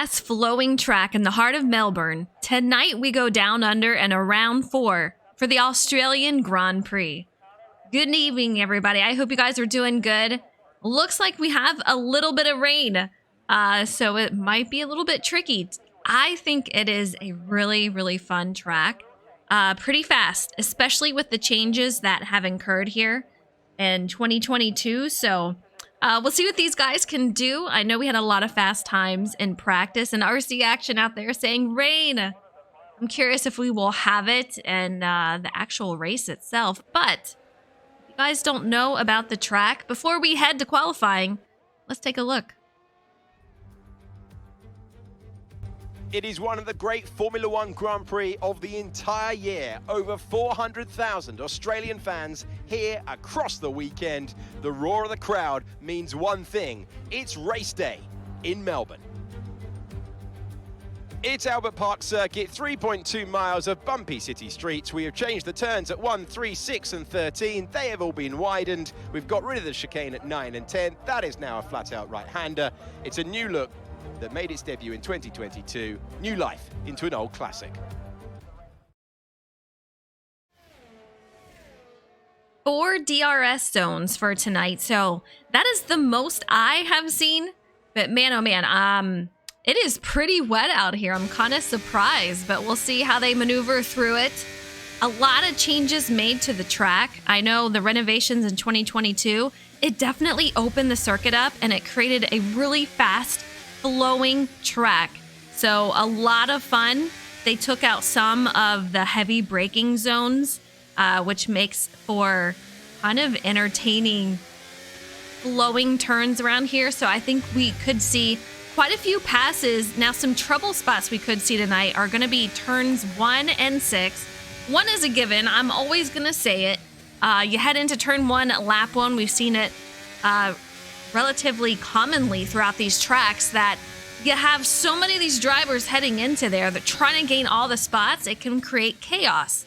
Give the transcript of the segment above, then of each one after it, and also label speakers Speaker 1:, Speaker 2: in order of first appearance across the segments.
Speaker 1: fast flowing track in the heart of Melbourne. Tonight we go down under and around 4 for the Australian Grand Prix. Good evening, everybody. I hope you guys are doing good. Looks like we have a little bit of rain, so it might be a little bit tricky. I think it is a really, really fun track. Pretty fast, especially with the changes that have occurred here in 2022. So we'll see what these guys can do. I know we had a lot of fast times in practice, and RC Action out there saying rain. I'm curious if we will have it in the actual race itself. But if you guys don't know about the track, before we head to qualifying, let's take a look.
Speaker 2: It is one of the great Formula One Grand Prix of the entire year. Over 400,000 Australian fans here across the weekend. The roar of the crowd means one thing: it's race day in Melbourne. It's Albert Park Circuit, 3.2 miles of bumpy city streets. We have changed the turns at 1, 3, 6 and 13. They have all been widened. We've got rid of the chicane at 9 and 10. That is now a flat-out right-hander. It's a new look that made its debut in 2022, new life into an old classic.
Speaker 1: 4 DRS zones for tonight, so that is the most I have seen. But man, oh man, it is pretty wet out here. I'm kind of surprised, but we'll see how they maneuver through it. A lot of changes made to the track. I know the renovations in 2022, it definitely opened the circuit up and it created a really fast flowing track. So a lot of fun. They took out some of the heavy braking zones, which makes for kind of entertaining flowing turns around here. So I think we could see quite a few passes. Now, some trouble spots we could see tonight are going to be turns 1 and 6. 1 is a given. I'm always going to say it. You head into turn 1, lap 1. We've seen it relatively commonly throughout these tracks that you have so many of these drivers heading into there that trying to gain all the spots, it can create chaos.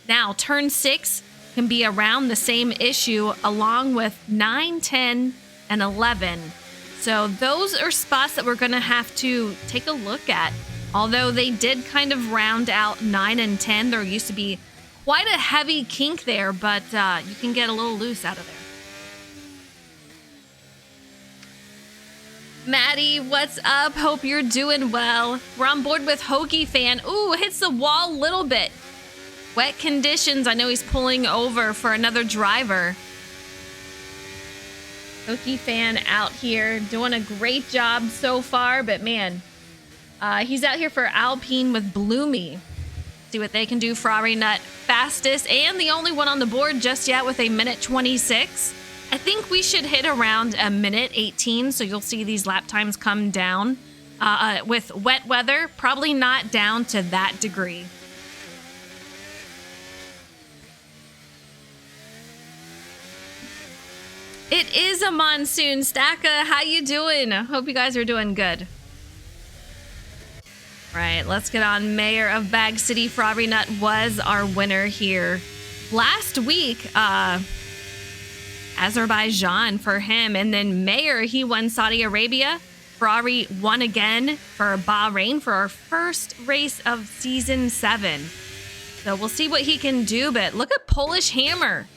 Speaker 1: Now, turn 6 can be around the same issue along with 9, 10, and 11. So those are spots that we're going to have to take a look at. Although they did kind of round out 9 and 10, there used to be quite a heavy kink there, but you can get a little loose out of there. Maddie, what's up? Hope you're doing well. We're on board with Hokie Fan. Ooh, hits the wall a little bit. Wet conditions. I know he's pulling over for another driver. Hokie Fan out here doing a great job so far, but man, he's out here for Alpine with Bloomy. See what they can do. Ferrari Nut fastest and the only one on the board just yet with a minute 26. I think we should hit around a minute 18, so you'll see these lap times come down. With wet weather, probably not down to that degree. It is a monsoon. Stacka, how you doing? Hope you guys are doing good. Right, let's get on. Mayor of Bag City, Ferrari Nut was our winner here. Last week, Azerbaijan for him, and then Mayor, he won Saudi Arabia. Ferrari won again for Bahrain for our first race of season 7. So we'll see what he can do, but look at Polish Hammer.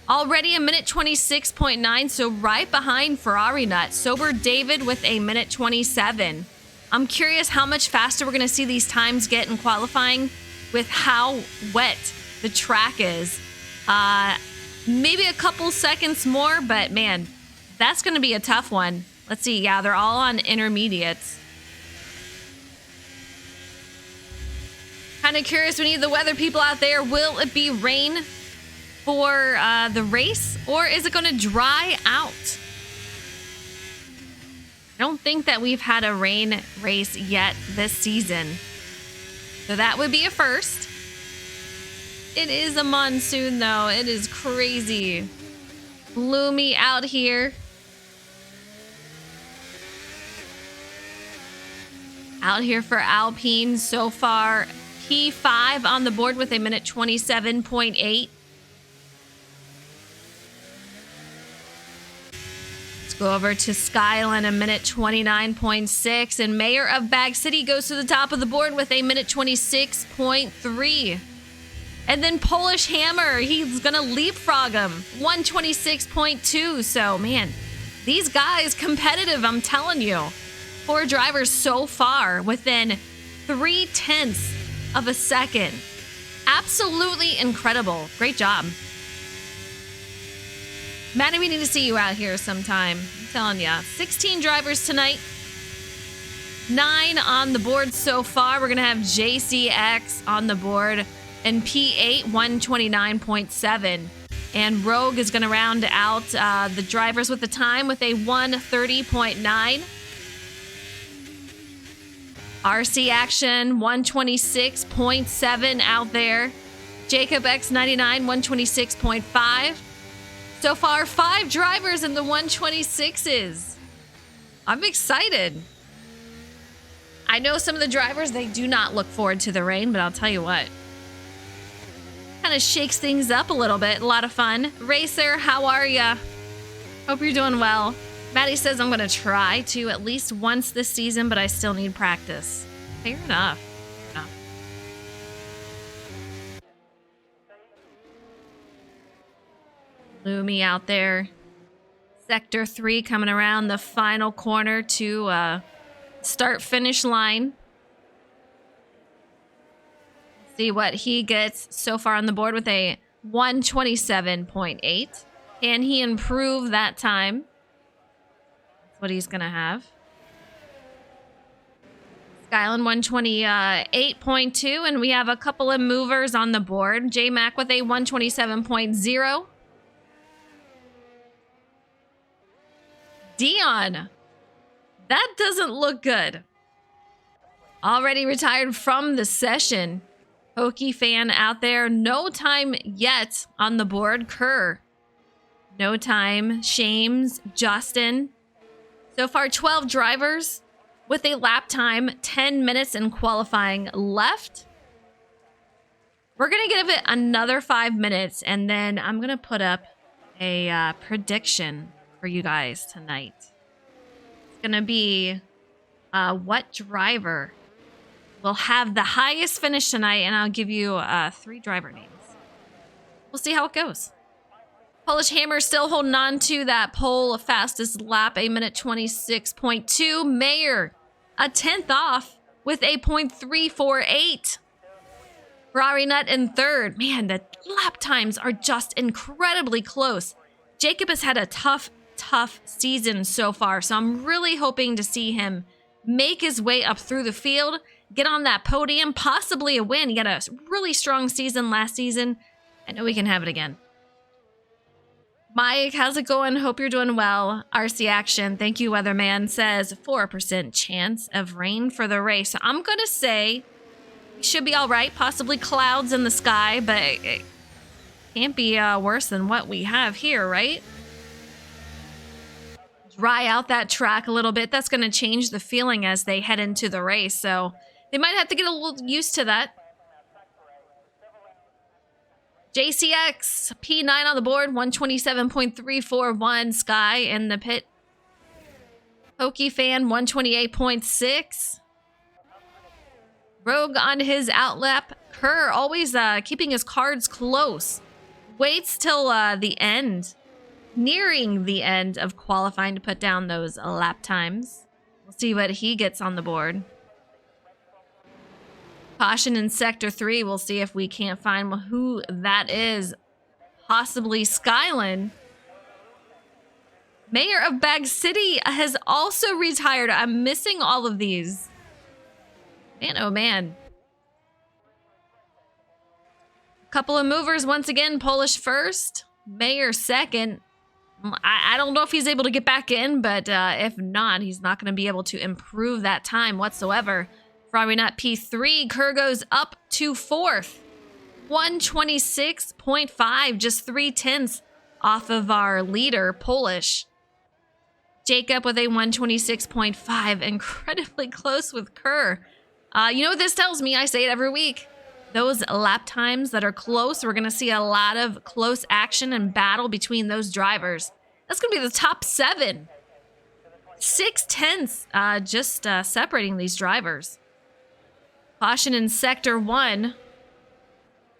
Speaker 1: Already a minute 26.9, so right behind Ferrari Nut. Sober David with a minute 27. I'm curious how much faster we're going to see these times get in qualifying with how wet the track is. Maybe a couple seconds more, but man, that's going to be a tough one. Let's see. Yeah, they're all on intermediates. Kind of curious, we need the weather people out there. Will it be rain for the race, or is it going to dry out? I don't think that we've had a rain race yet this season, so that would be a first. It is a monsoon, though. It is crazy. Gloomy out here. Out here for Alpine so far. P5 on the board with a minute 27.8. Go over to Skyline, a minute 29.6, and Mayor of Bag City goes to the top of the board with a minute 26.3. And then Polish Hammer, he's gonna leapfrog him, 126.2. So man, these guys competitive, I'm telling you. 4 drivers so far within 0.3 of a second. Absolutely incredible. Great job. Maddie, we need to see you out here sometime. I'm telling ya. 16 drivers tonight. 9 on the board so far. We're going to have JCX on the board. And P8, 129.7. And Rogue is going to round out the drivers with the time with a 130.9. RC Action, 126.7 out there. Jacob X99, 126.5. So far, 5 drivers in the 126s. I'm excited. I know some of the drivers, they do not look forward to the rain, but I'll tell you what. Kind of shakes things up a little bit. A lot of fun. Racer, how are ya? Hope you're doing well. Maddie says I'm going to try to at least once this season, but I still need practice. Fair enough. Lumi out there. Sector 3 coming around the final corner to start-finish line. See what he gets so far on the board with a 127.8. Can he improve that time? That's what he's going to have. Skyline 128.2, and we have a couple of movers on the board. J-Mac with a 127.0. Dion, that doesn't look good. Already retired from the session. Pokey fan out there. No time yet on the board. Kerr. No time. Shames. Justin. So far, 12 drivers with a lap time. 10 minutes in qualifying left. We're going to give it another 5 minutes, and then I'm going to put up a prediction for you guys tonight. It's going to be what driver will have the highest finish tonight, and I'll give you 3 driver names. We'll see how it goes. Polish Hammer still holding on to that pole, fastest lap, a minute 26.2. Mayor, a 10th off with a 0.348. Ferrari Nut in third. Man, the lap times are just incredibly close. Jacob has had a tough season so far, so I'm really hoping to see him make his way up through the field, get on that podium, possibly a win. He had a really strong season last season. I know we can have it again. Mike, how's it going? Hope you're doing well. RC Action, thank you, Weatherman, says 4% chance of rain for the race. So I'm going to say it should be all right. Possibly clouds in the sky, but it can't be worse than what we have here, right? Dry out that track a little bit. That's going to change the feeling as they head into the race. So they might have to get a little used to that. JCX, P9 on the board, 127.341. Sky in the pit. Pokey Fan, 128.6. Rogue on his outlap. Kerr always keeping his cards close. Waits till the end. Nearing the end of qualifying to put down those lap times. We'll see what he gets on the board. Caution in Sector 3. We'll see if we can't find who that is. Possibly Skyline. Mayor of Bag City has also retired. I'm missing all of these. Man, oh man. Couple of movers once again. Polish first. Mayor second. I don't know if he's able to get back in, but if not, he's not going to be able to improve that time whatsoever. Probably not P3. Kerr goes up to 4th. 126.5, just 0.3 off of our leader, Polish. Jacob with a 126.5, incredibly close with Kerr. You know what this tells me? I say it every week. Those lap times that are close, we're going to see a lot of close action and battle between those drivers. That's going to be the top 7 6/10 just separating these drivers. Caution in sector 1.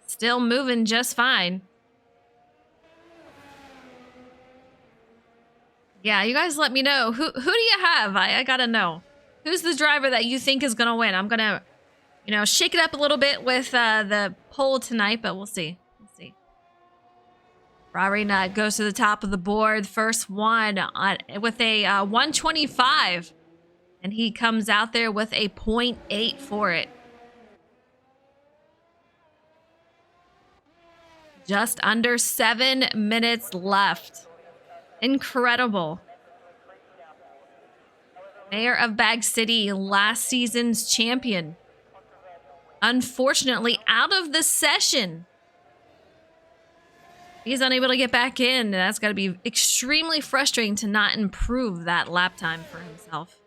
Speaker 1: Still moving just fine. Yeah, you guys let me know. Who do you have? I gotta know. Who's the driver that you think is gonna win? I'm gonna, shake it up a little bit with the poll tonight, but we'll see. We'll see. Ferrari Nut goes to the top of the board. First one with a 125. And he comes out there with a 0.8 for it. Just under 7 minutes left. Incredible. Mayor of Bag City, last season's champion. Unfortunately, out of the session. He's unable to get back in. That's got to be extremely frustrating to not improve that lap time for himself.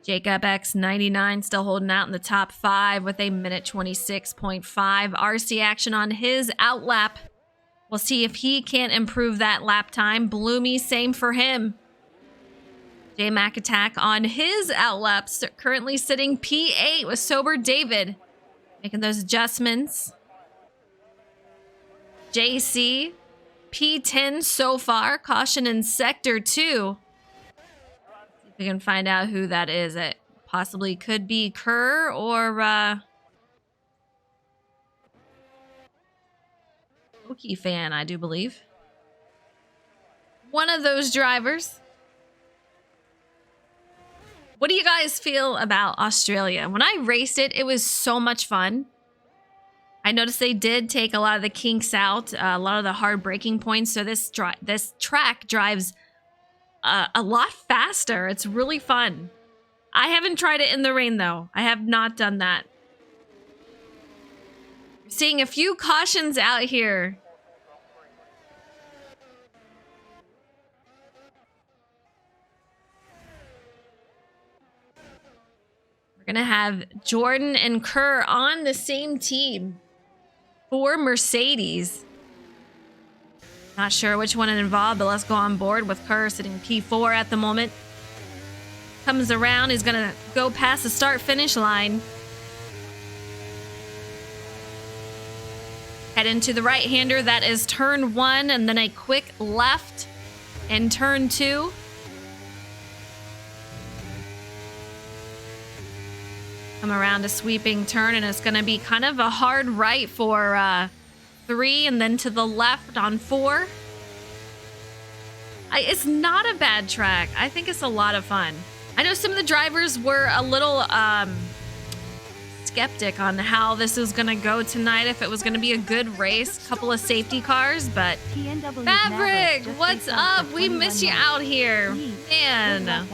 Speaker 1: Jacob X99 still holding out in the top 5 with a minute 26.5. RC action on his outlap. We'll see if he can't improve that lap time. Bloomy, same for him. J Mac Attack on his outlaps, currently sitting P8 with Sober David. Making those adjustments. JC, P10 so far. Caution in sector 2. We can find out who that is. It possibly could be Kerr or Okie fan, I do believe. One of those drivers. What do you guys feel about Australia? When I raced it, it was so much fun. I noticed they did take a lot of the kinks out, a lot of the hard braking points. So this track drives a lot faster. It's really fun. I haven't tried it in the rain, though. I have not done that. Seeing a few cautions out here. We're going to have Jordan and Kerr on the same team for Mercedes. Not sure which one it involved, but let's go on board with Kerr sitting P4 at the moment. Comes around, he's going to go past the start-finish line. Head into the right-hander, that is turn 1, and then a quick left in turn 2. Come around a sweeping turn, and it's going to be kind of a hard right for 3, and then to the left on 4. It's not a bad track. I think it's a lot of fun. I know some of the drivers were a little skeptic on how this was going to go tonight, if it was going to be a good race. Couple of safety cars, but Maverick, what's up? We miss you out here. Man.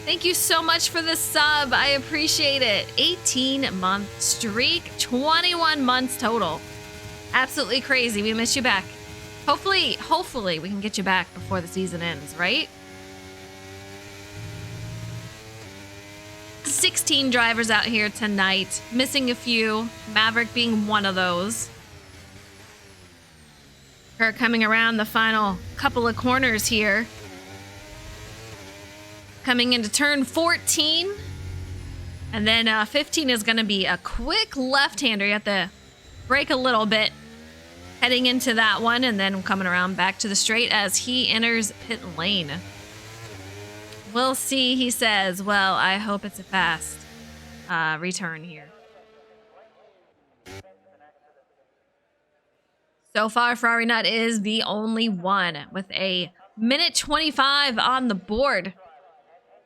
Speaker 1: Thank you so much for the sub. I appreciate it. 18-month streak, 21 months total. Absolutely crazy. We miss you back. Hopefully we can get you back before the season ends, right? 16 drivers out here tonight. Missing a few. Maverick being one of those. Her coming around the final couple of corners here. Coming into turn 14. And then 15 is going to be a quick left-hander. You have to brake a little bit. Heading into that one, and then coming around back to the straight as he enters pit lane. We'll see, he says. Well, I hope it's a fast return here. So far, Ferrari Nut is the only one with a minute 25 on the board.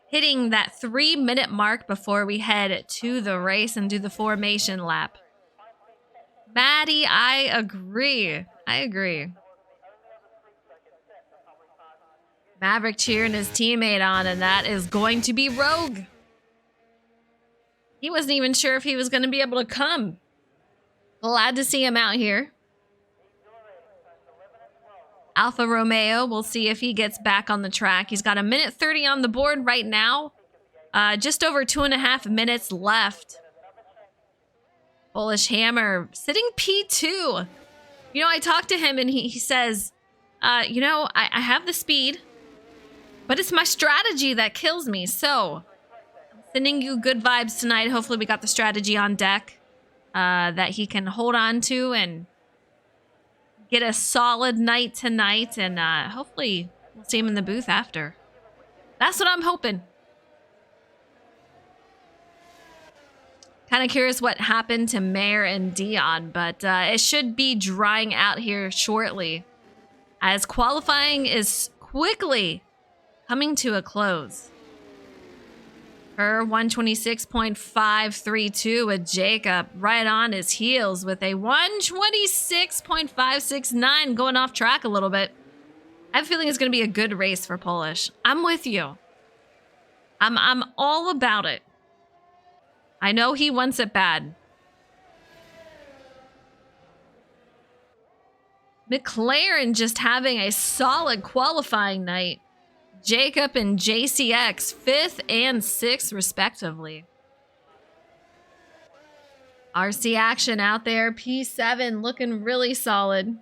Speaker 1: Hitting that 3-minute mark before we head to the race and do the formation lap. Maddie, I agree. Maverick cheering his teammate on, and that is going to be Rogue. He wasn't even sure if he was going to be able to come. Glad to see him out here. Alfa Romeo, we'll see if he gets back on the track. He's got a minute 30 on the board right now. Just over 2.5 minutes left. Bullish Hammer sitting P2. You know, I talked to him and he says, you know, I have the speed, but it's my strategy that kills me. So, I'm sending you good vibes tonight. Hopefully we got the strategy on deck that he can hold on to and get a solid night tonight. And hopefully we'll see him in the booth after. That's what I'm hoping. Kind of curious what happened to Mayor and Dion, but it should be drying out here shortly as qualifying is quickly coming to a close. Per 126.532 with Jacob right on his heels with a 126.569 going off track a little bit. I have a feeling it's going to be a good race for Polish. I'm with you. I'm all about it. I know he wants it bad. McLaren just having a solid qualifying night. Jacob and JCX 5th and 6th respectively. RC action out there. P7 looking really solid.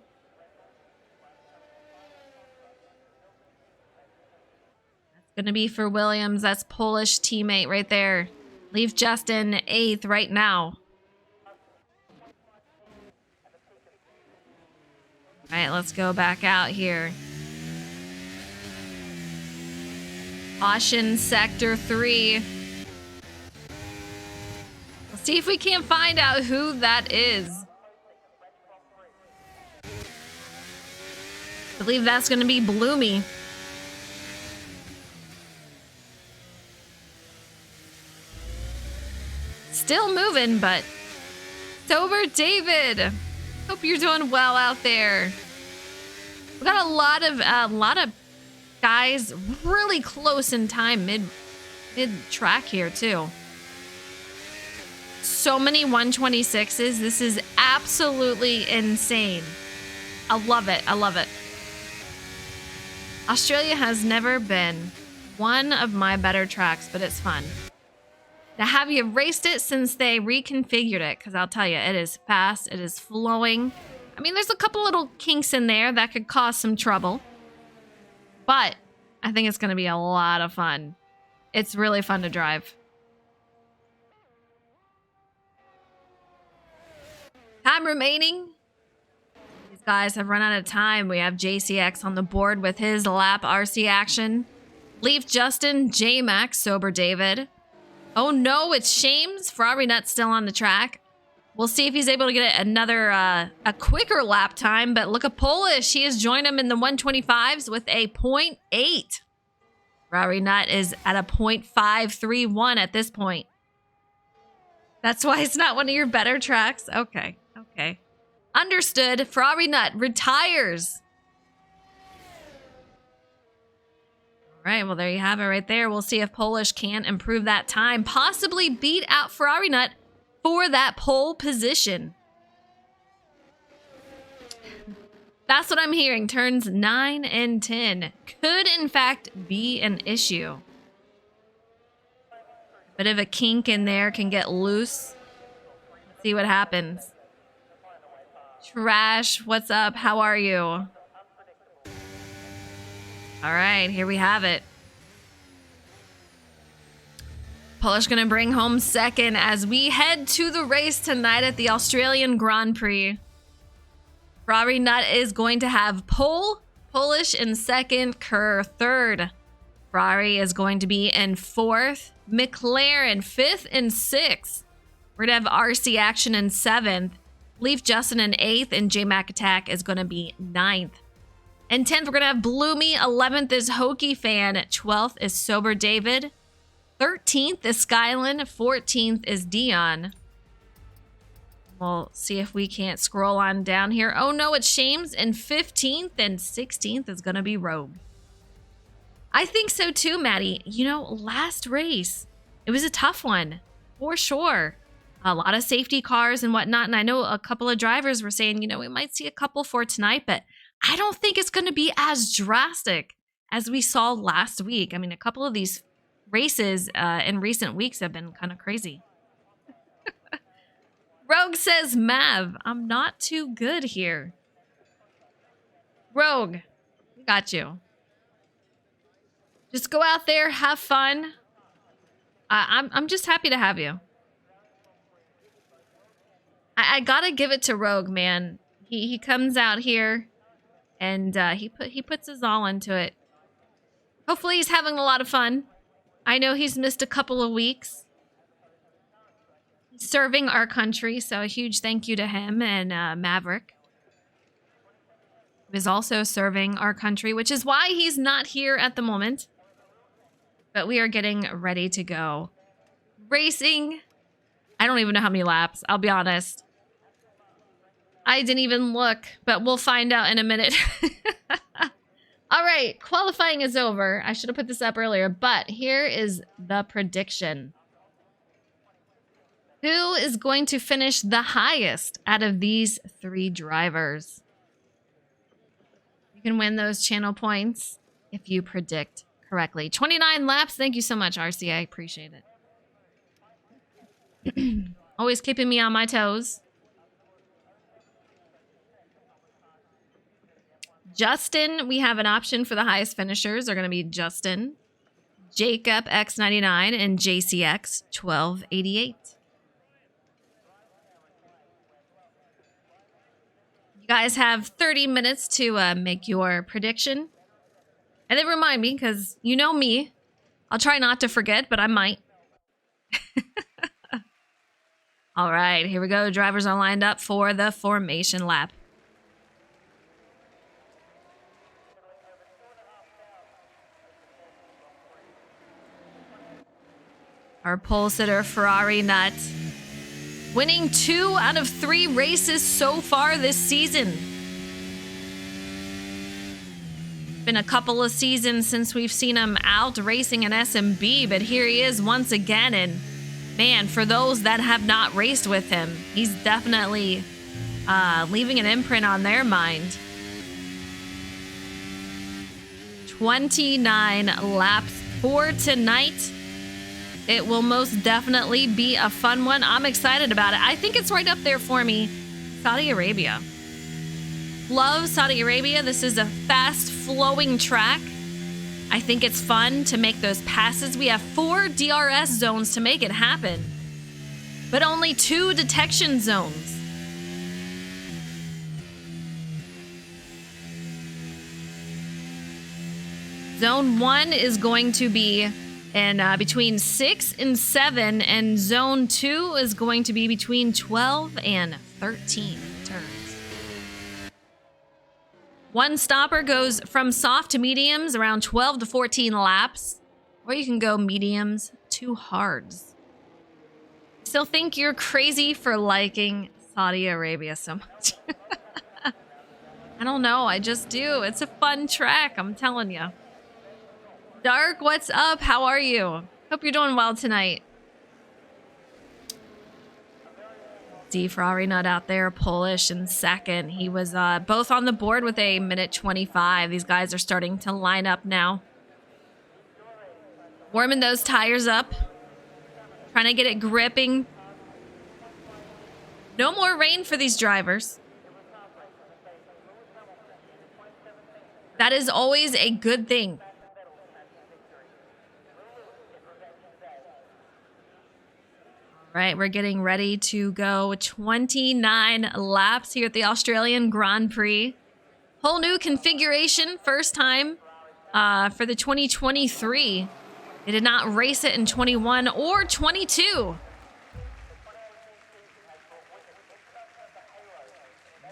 Speaker 1: That's going to be for Williams. That's Polish teammate right there. Leave Justin 8th right now. All right, let's go back out here. Caution Sector 3. Let's see if we can't find out who that is. I believe that's going to be Bloomy. Still moving, but Sober David. Hope you're doing well out there. We got a lot of guys really close in time mid track here too. So many 126s. This is absolutely insane. I love it. I love it. Australia has never been one of my better tracks, but it's fun. Now, have you raced it since they reconfigured it? Because I'll tell you, it is fast. It is flowing. I mean, there's a couple little kinks in there that could cause some trouble. But I think it's going to be a lot of fun. It's really fun to drive. Time remaining. These guys have run out of time. We have JCX on the board with his lap RC action. Leaf Justin, J-Max, Sober David. Oh no, it's Shames. Ferrari Nut still on the track. We'll see if he's able to get another, a quicker lap time, but look at Polish. He has joined him in the 125s with a 0.8. Ferrari Nut is at a 0.531 at this point. That's why it's not one of your better tracks? Okay, okay. Understood. Ferrari Nut retires. All right, well, there you have it right there. We'll see if Polish can improve that time, possibly beat out Ferrari Nut for that pole position. That's what I'm hearing. Turns 9 and 10 could, in fact, be an issue. Bit of a kink in there can get loose. Let's see what happens. Trash, what's up? How are you? All right, here we have it. Polish gonna bring home second as we head to the race tonight at the Australian Grand Prix. Ferrari Nut is going to have pole, Polish in second, Kerr third. Ferrari is going to be in fourth, McLaren fifth and sixth. We're gonna have RC action in seventh, Leaf Justin in eighth, and J-Mac Attack is gonna be ninth. In 10th, we're going to have Bloomy. 11th is Hokey Fan. 12th is Sober David. 13th is Skyland. 14th is Dion. We'll see if we can't scroll on down here. Oh, no, it's Shames. And 15th and 16th is going to be Rogue. I think so, too, Maddie. You know, last race, it was a tough one, for sure. A lot of safety cars and whatnot. And I know a couple of drivers were saying, you know, we might see a couple for tonight, but I don't think it's going to be as drastic as we saw last week. I mean, a couple of these races in recent weeks have been kind of crazy. Rogue says, Mav, I'm not too good here. Rogue, Got you. Just go out there, have fun. I'm just happy to have you. I gotta give it to Rogue, man. He comes out here and he puts his all into it. Hopefully he's having a lot of fun. I know he's missed a couple of weeks. He's serving our country, so a huge thank you to him and Maverick. He is also serving our country, which is why he's not here at the moment. But we are getting ready to go. Racing. I don't even know how many laps, I'll be honest. I didn't even look, but we'll find out in a minute. All right, qualifying is over. I should have put this up earlier, but here is the prediction. Who is going to finish the highest out of these three drivers? You can win those channel points if you predict correctly. 29 laps. Thank you so much, RC. I appreciate it. Always keeping me on my toes. Justin, we have an option for the highest finishers. They're going to be Justin, Jacob X99, and JCX 1288. You guys have 30 minutes to make your prediction. And then remind me, because you know me. I'll try not to forget, but I might. All right, here we go. Drivers are lined up for the formation lap. Our pole sitter, Ferrari Nut, winning 2 out of 3 races so far this season. Been a couple of seasons since we've seen him out racing in SnB, but here he is once again. And man, for those that have not raced with him, he's definitely leaving an imprint on their mind. 29 laps for tonight. It will most definitely be a fun one. I'm excited about it. I think it's right up there for me. Saudi Arabia. Love Saudi Arabia. This is a fast-flowing track. I think it's fun to make those passes. We have 4 DRS zones to make it happen, but only 2 detection zones. Zone 1 is going to be in between 6 and 7, and Zone 2 is going to be between 12 and 13 turns. One stopper goes from soft to mediums, around 12 to 14 laps, or you can go mediums to hards. Still think you're crazy for liking Saudi Arabia so much. I don't know, I just do. It's a fun track, I'm telling you. Dark, what's up? How are you? Hope you're doing well tonight. See Ferrari Nut out there, Polish in second. He was both on the board with a minute 25. These guys are starting to line up now. Warming those tires up. Trying to get it gripping. No more rain for these drivers. That is always a good thing. Right, we're getting ready to go 29 laps here at the Australian Grand Prix. Whole new configuration, first time for the 2023. They did not race it in 21 or 22. Here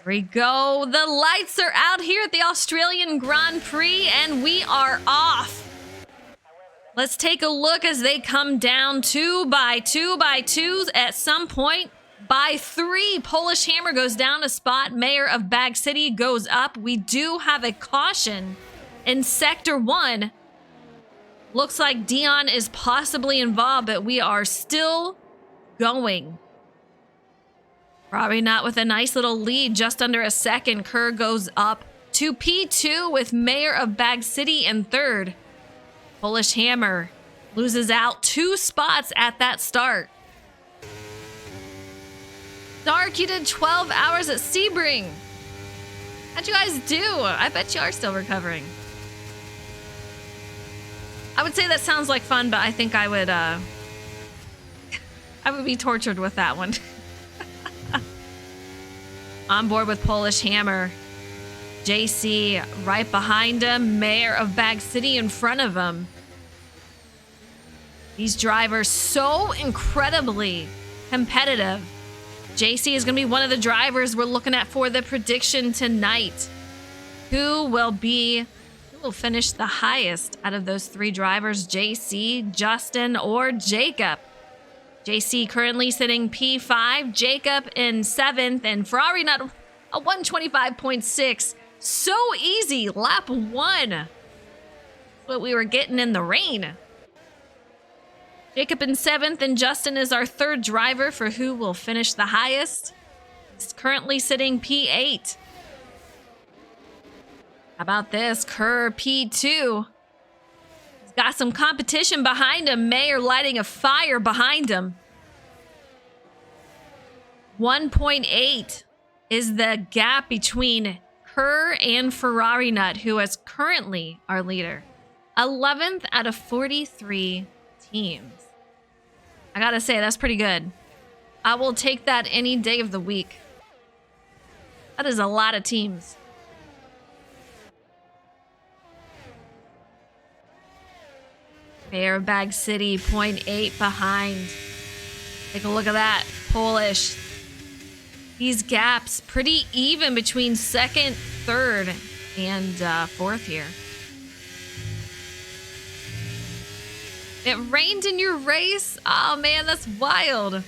Speaker 1: we go. The lights are out here at the Australian Grand Prix, and we are off. Let's take a look as they come down 2 by 2 by 2s. At some point, by 3, Polish Hammer goes down a spot. Mayor of Bag City goes up. We do have a caution in Sector 1. Looks like Dion is possibly involved, but we are still going. Probably not with a nice little lead, just under a second. Kerr goes up to P2 with Mayor of Bag City in third. Polish Hammer loses out 2 spots at that start. Dark, you did 12 hours at Sebring. How'd you guys do? I bet you are still recovering. I would say that sounds like fun, but I think I would be tortured with that one. On board with Polish Hammer. JC right behind him. Mayor of Bag City in front of him. These drivers so incredibly competitive. JC is going to be one of the drivers we're looking at for the prediction tonight. Who will finish the highest out of those three drivers? JC, Justin, or Jacob? JC currently sitting P5, Jacob in 7th, and Ferrari not a 125.6. So easy, lap 1. That's what we were getting in the rain. Jacob in 7th, and Justin is our third driver for who will finish the highest. He's currently sitting P8. How about this? Kerr P2. He's got some competition behind him. Mayer lighting a fire behind him. 1.8 is the gap between Kerr and Ferrari Nut, who is currently our leader. 11th out of 43 teams. I gotta say, that's pretty good. I will take that any day of the week. That is a lot of teams. Mayor of Bag City, 0.8 behind. Take a look at that. Polish. These gaps pretty even between 2nd, 3rd, and 4th here. It rained in your race? Oh man, that's wild.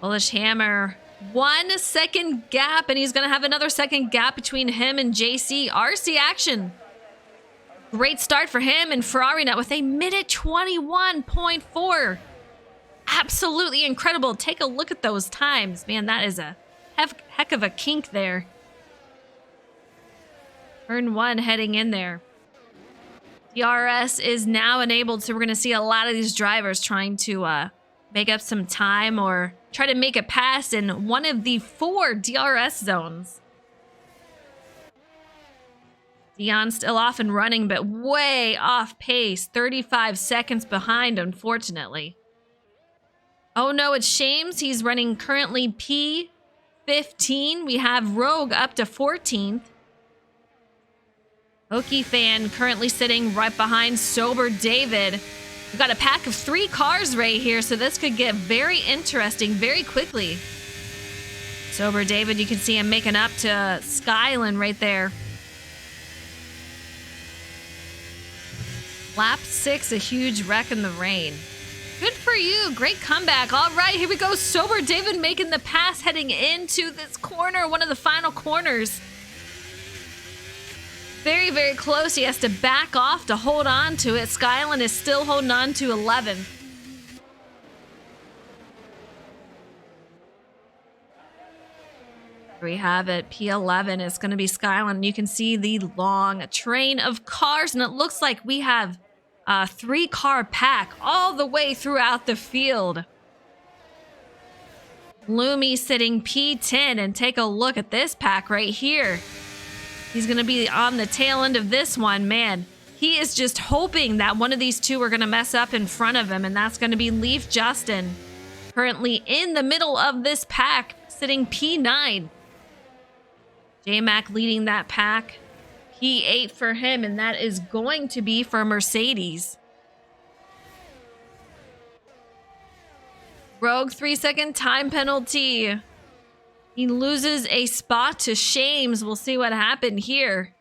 Speaker 1: Polish Hammer. 1 second gap, and he's going to have another second gap between him and JC. RC action. Great start for him, and Ferrari Nut with a minute 21.4. Absolutely incredible. Take a look at those times. Man, that is a heck of a kink there. Turn 1 heading in there. DRS is now enabled, so we're going to see a lot of these drivers trying to make up some time or try to make a pass in one of the 4 DRS zones. Dion still off and running, but way off pace. 35 seconds behind, unfortunately. Oh no, it's Shames. He's running currently P15. We have Rogue up to 14th. Okie Fan currently sitting right behind Sober David. We've got a pack of 3 cars right here, so this could get very interesting very quickly. Sober David, you can see him making up to Skyland right there. Lap 6, a huge wreck in the rain. Good for you. Great comeback. All right, here we go. Sober David making the pass heading into this corner, one of the final corners. Very, very close. He has to back off to hold on to it. Skyland is still holding on to 11. Here we have it. P11 is going to be Skyland. You can see the long train of cars, and it looks like we have a 3-car pack all the way throughout the field. Loomy sitting P10, and take a look at this pack right here. He's going to be on the tail end of this one. Man, he is just hoping that one of these two are going to mess up in front of him, and that's going to be Leaf Justin. Currently in the middle of this pack, sitting P9. J-Mac leading that pack. P8 for him, and that is going to be for Mercedes. Rogue 3-second time penalty. He loses a spot to Shames. We'll see what happened here.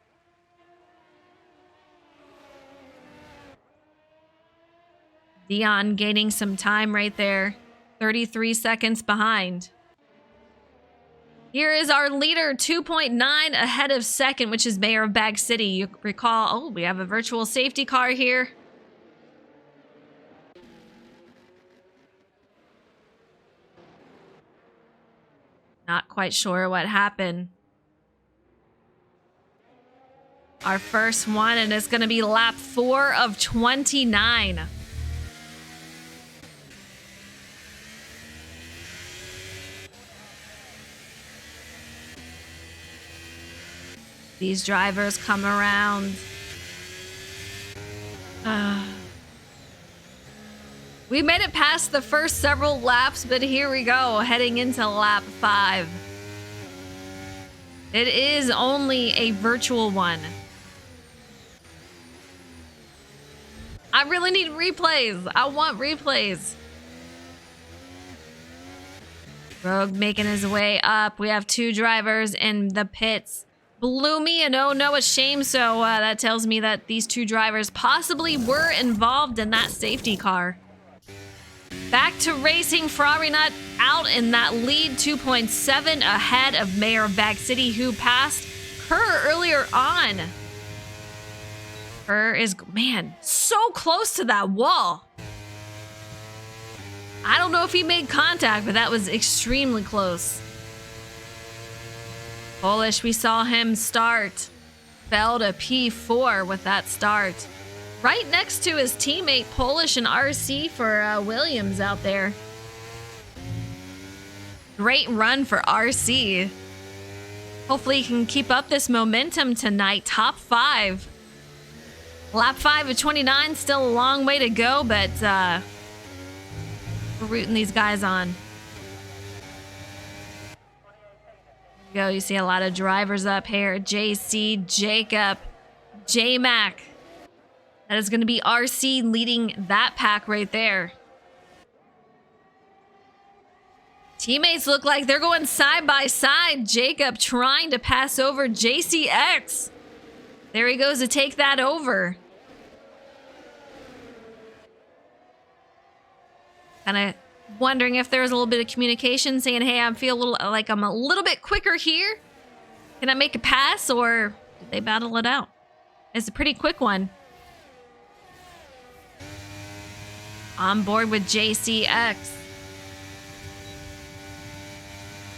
Speaker 1: Dion gaining some time right there. 33 seconds behind. Here is our leader, 2.9 ahead of second, which is Mayor of Bag City. You recall, oh, we have a virtual safety car here. Not quite sure what happened. Our first one, and it's going to be lap 4 of 29. These drivers come around. We made it past the first several laps, but here we go, heading into lap 5. It is only a virtual one. I really need replays. I want replays. Rogue making his way up. We have 2 drivers in the pits. Bloomy and oh no, a shame. So that tells me that these 2 drivers possibly were involved in that safety car. Back to racing. Ferrari not out in that lead, 2.7 ahead of Mayor of Bag City, who passed her earlier on. Her is, man, so close to that wall. I don't know if he made contact, but that was extremely close. Polish, we saw him start. Fell to P4 with that start. Right next to his teammate Polish and RC for Williams out there. Great run for RC. Hopefully he can keep up this momentum tonight. Top 5. Lap 5 of 29, still a long way to go, but we're rooting these guys on. Go, you see a lot of drivers up here. JC, Jacob, J-Mac. That is going to be RC leading that pack right there. Teammates look like they're going side by side. Jacob trying to pass over JCX. There he goes to take that over. Kind of wondering if there was a little bit of communication saying, hey, I feel a little like I'm a little bit quicker here. Can I make a pass, or did they battle it out? It's a pretty quick one. On board with JCX.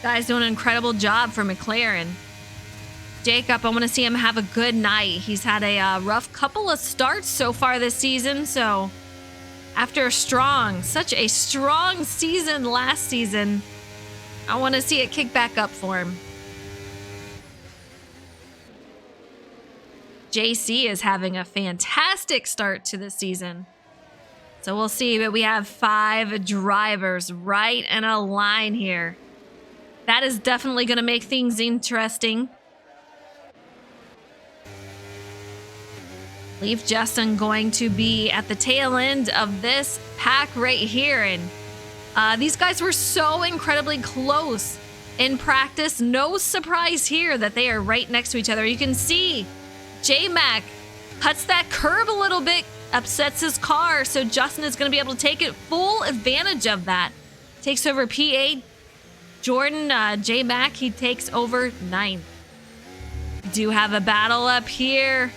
Speaker 1: Guys doing an incredible job for McLaren. Jacob, I want to see him have a good night. He's had a rough couple of starts so far this season, so after such a strong season last season, I want to see it kick back up for him. JC is having a fantastic start to the season. So we'll see, but we have 5 drivers right in a line here. That is definitely going to make things interesting. Leaf Justin going to be at the tail end of this pack right here. And these guys were so incredibly close in practice. No surprise here that they are right next to each other. You can see J-Mac cuts that curb a little bit, upsets his car. So Justin is going to be able to take it full advantage of that. Takes over P8. Jordan, J-Mac, he takes over 9th. We do have a battle up here.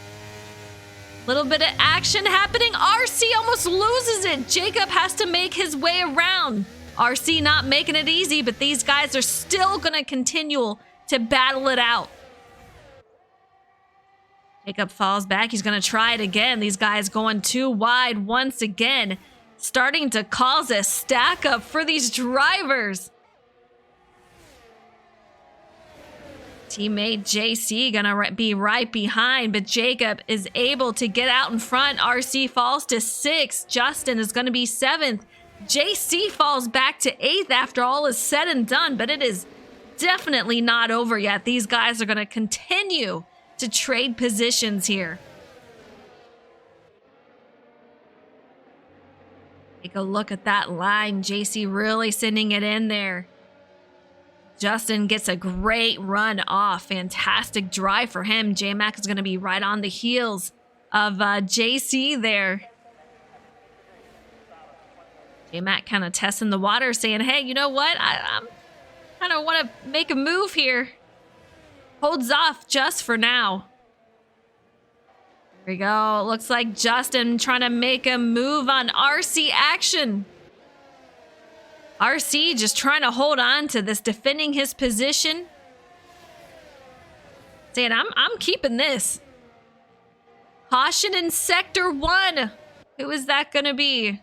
Speaker 1: Little bit of action happening. RC almost loses it. Jacob has to make his way around. RC not making it easy, but these guys are still going to continue to battle it out. Jacob falls back. He's going to try it again. These guys going too wide once again. Starting to cause a stack up for these drivers. Teammate JC gonna be right behind, but Jacob is able to get out in front. RC falls to 6th. Justin is gonna be 7th. JC falls back to 8th after all is said and done, but it is definitely not over yet. These guys are gonna continue to trade positions here. Take a look at that line. JC really sending it in there. Justin gets a great run off. Fantastic drive for him. J-Mac is going to be right on the heels of JC there. J-Mac kind of testing the water, saying, hey, you know what? I'm kind of want to make a move here. Holds off just for now. There we go. Looks like Justin trying to make a move on RC action. RC just trying to hold on to this, defending his position. Saying, I'm keeping this. Caution in Sector 1. Who is that going to be?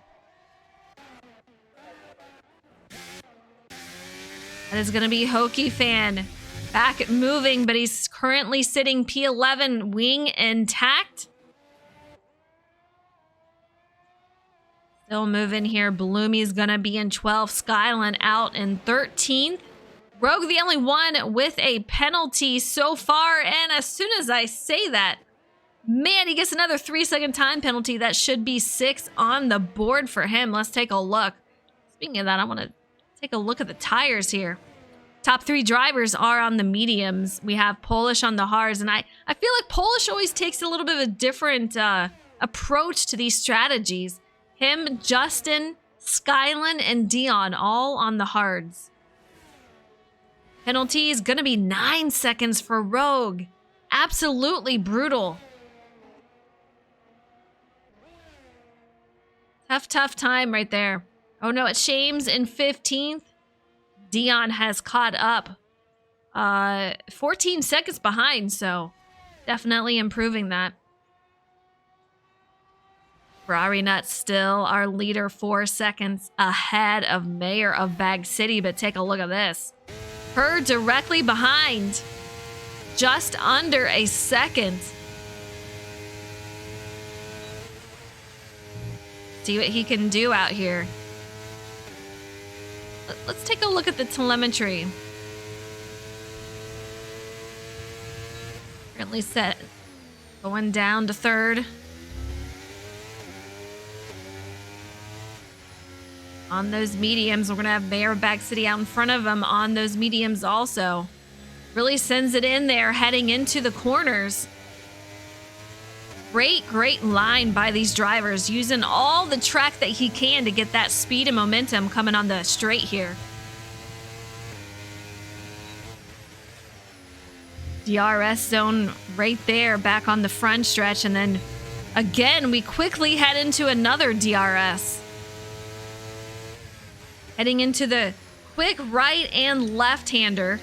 Speaker 1: That is going to be Hokie Fan. Back moving, but he's currently sitting P11, wing intact. Still moving here. Bloomy's gonna be in 12th. Skyline out in 13th. Rogue the only one with a penalty so far. And as soon as I say that, man, he gets another 3-second time penalty. That should be 6 on the board for him. Let's take a look. Speaking of that, I want to take a look at the tires here. Top 3 drivers are on the mediums. We have Polish on the hards. And I feel like Polish always takes a little bit of a different approach to these strategies. Him, Justin, Skyline, and Dion all on the hards. Penalty is going to be 9 seconds for Rogue. Absolutely brutal. Tough time right there. Oh no, it's Shames in 15th. Dion has caught up. 14 seconds behind, so definitely improving that. Ferrari Nut still our leader, 4 seconds ahead of Mayor of Bag City, but take a look at this. Her directly behind, just under a second. See what he can do out here. Let's take a look at the telemetry. Currently set, going down to 3rd. On those mediums, we're going to have Mayor of Bag City out in front of him on those mediums also. Really sends it in there heading into the corners. Great line by these drivers, using all the track that he can to get that speed and momentum coming on the straight here. DRS zone right there, back on the front stretch. And then again, we quickly head into another DRS. Heading into the quick right and left-hander.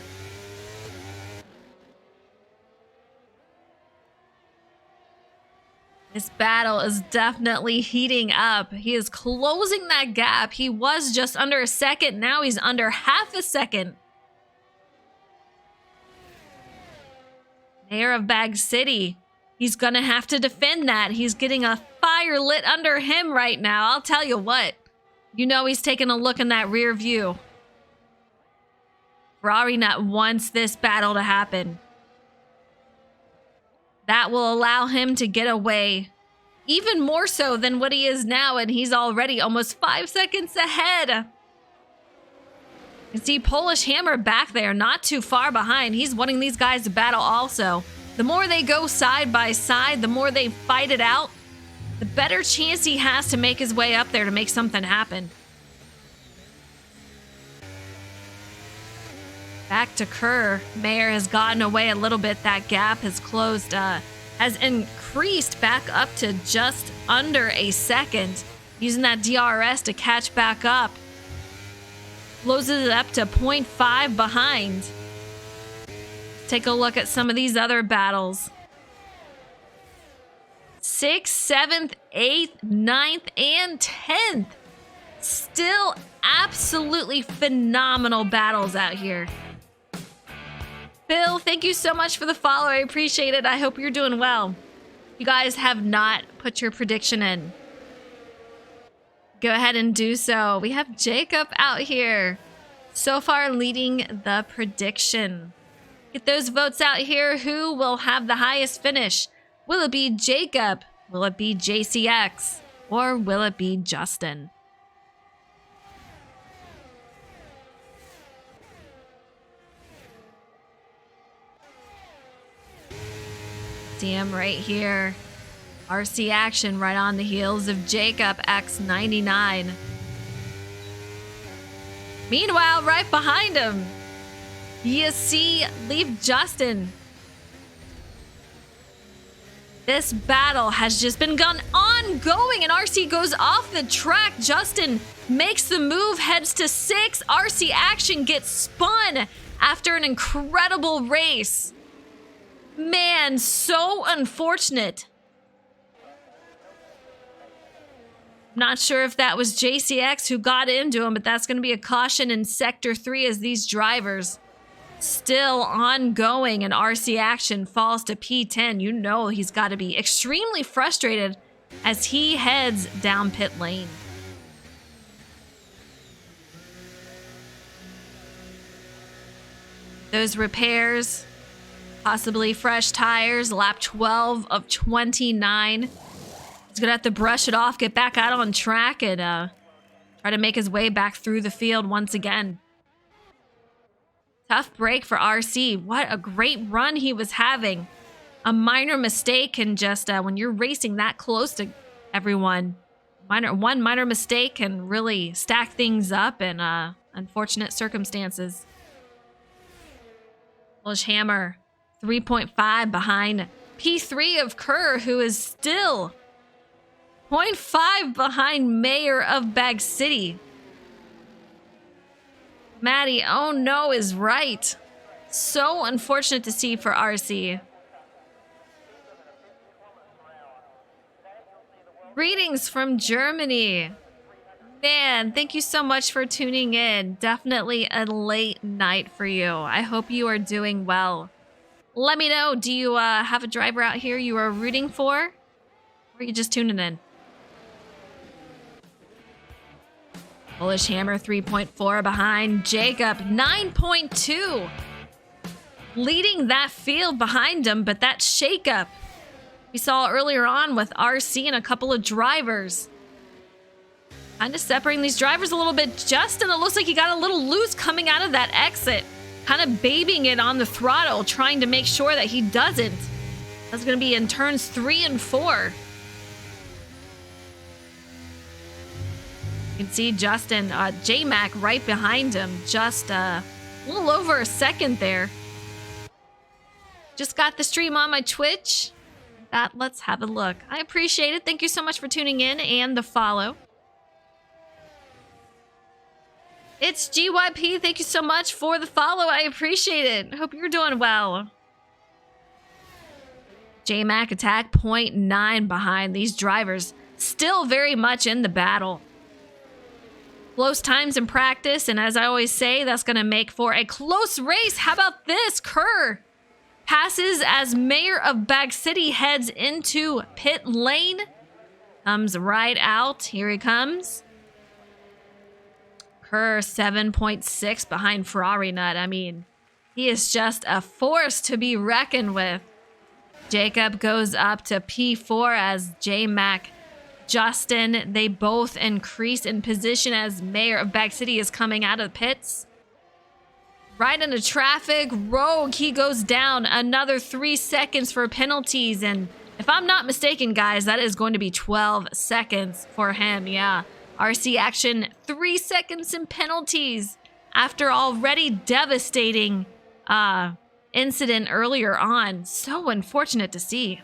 Speaker 1: This battle is definitely heating up. He is closing that gap. He was just under a second. Now he's under half a second. Mayor of Bag City. He's going to have to defend that. He's getting a fire lit under him right now. I'll tell you what. You know he's taking a look in that rear view. Ferrari Nut wants this battle to happen. That will allow him to get away even more so than what he is now, and he's already almost 5 seconds ahead. You see Polish Hammer back there, not too far behind. He's wanting these guys to battle also. The more they go side by side, the more they fight it out, the better chance he has to make his way up there to make something happen. Back to Kerr. Mayer has gotten away a little bit. That gap has closed, has increased back up to just under a second. Using that DRS to catch back up. Closes it up to 0.5 behind. Take a look at some of these other battles. 6th, 7th, 8th, 9th, and 10th. Still absolutely phenomenal battles out here. Bill, thank you so much for the follow. I appreciate it. I hope you're doing well. You guys have not put your prediction in. Go ahead and do so. We have Jacob out here. So far leading the prediction. Get those votes out here. Who will have the highest finish? Will it be Jacob? Will it be JCX? Or will it be Justin? See him right here. RC action right on the heels of Jacob X99. Meanwhile, right behind him, you see Leave Justin. This battle has just been ongoing, and RC goes off the track. Justin makes the move, heads to 6. RC action gets spun after an incredible race. Man, so unfortunate. Not sure if that was JCX who got into him, but that's going to be a caution in Sector 3 as these drivers still ongoing, and RC action falls to P10. You know he's got to be extremely frustrated as he heads down pit lane. those repairs, possibly fresh tires, lap 12 of 29. He's gonna have to brush it off, get back out on track, and try to make his way back through the field once again. Tough break for RC. What a great run he was having. A minor mistake can just, when you're racing that close to everyone, one minor mistake can really stack things up in unfortunate circumstances. Polish Hammer, 3.5 behind P3 of Kerr, who is still 0.5 behind Mayor of Bag City. Maddie, oh no, is right. So unfortunate to see for RC. Greetings from Germany. Man, thank you so much for tuning in. Definitely a late night for you. I hope you are doing well. Let me know, do you have a driver out here you are rooting for? Or are you just tuning in? Polish Hammer 3.4 behind Jacob, 9.2. Leading that field behind him, but that shakeup we saw earlier on with RC and a couple of drivers. Kind of separating these drivers a little bit. Justin, it looks like he got a little loose coming out of that exit. Kind of babying it on the throttle, trying to make sure that he doesn't. That's going to be in turns 3 and 4. You can see Justin, J-Mac right behind him. Just a little over a second there. Just got the stream on my Twitch. Let's have a look. I appreciate it. Thank you so much for tuning in and the follow. It's GYP. Thank you so much for the follow. I appreciate it. Hope you're doing well. J-Mac attack 0.9 behind these drivers. Still very much in the battle. Close times in practice, and as I always say, that's going to make for a close race. How about this? Kerr passes as Mayor of Bag City heads into pit lane. Comes right out. Here he comes. Kerr 7.6 behind Ferrari Nut. I mean, he is just a force to be reckoned with. Jacob goes up to P4 as J-Mac, Justin, they both increase in position as Mayor of Bag City is coming out of the pits. Right into traffic. Rogue, he goes down. Another 3 seconds for penalties. And if I'm not mistaken, guys, that is going to be 12 seconds for him. Yeah. RC action, 3 seconds in penalties after already devastating incident earlier on. So unfortunate to see.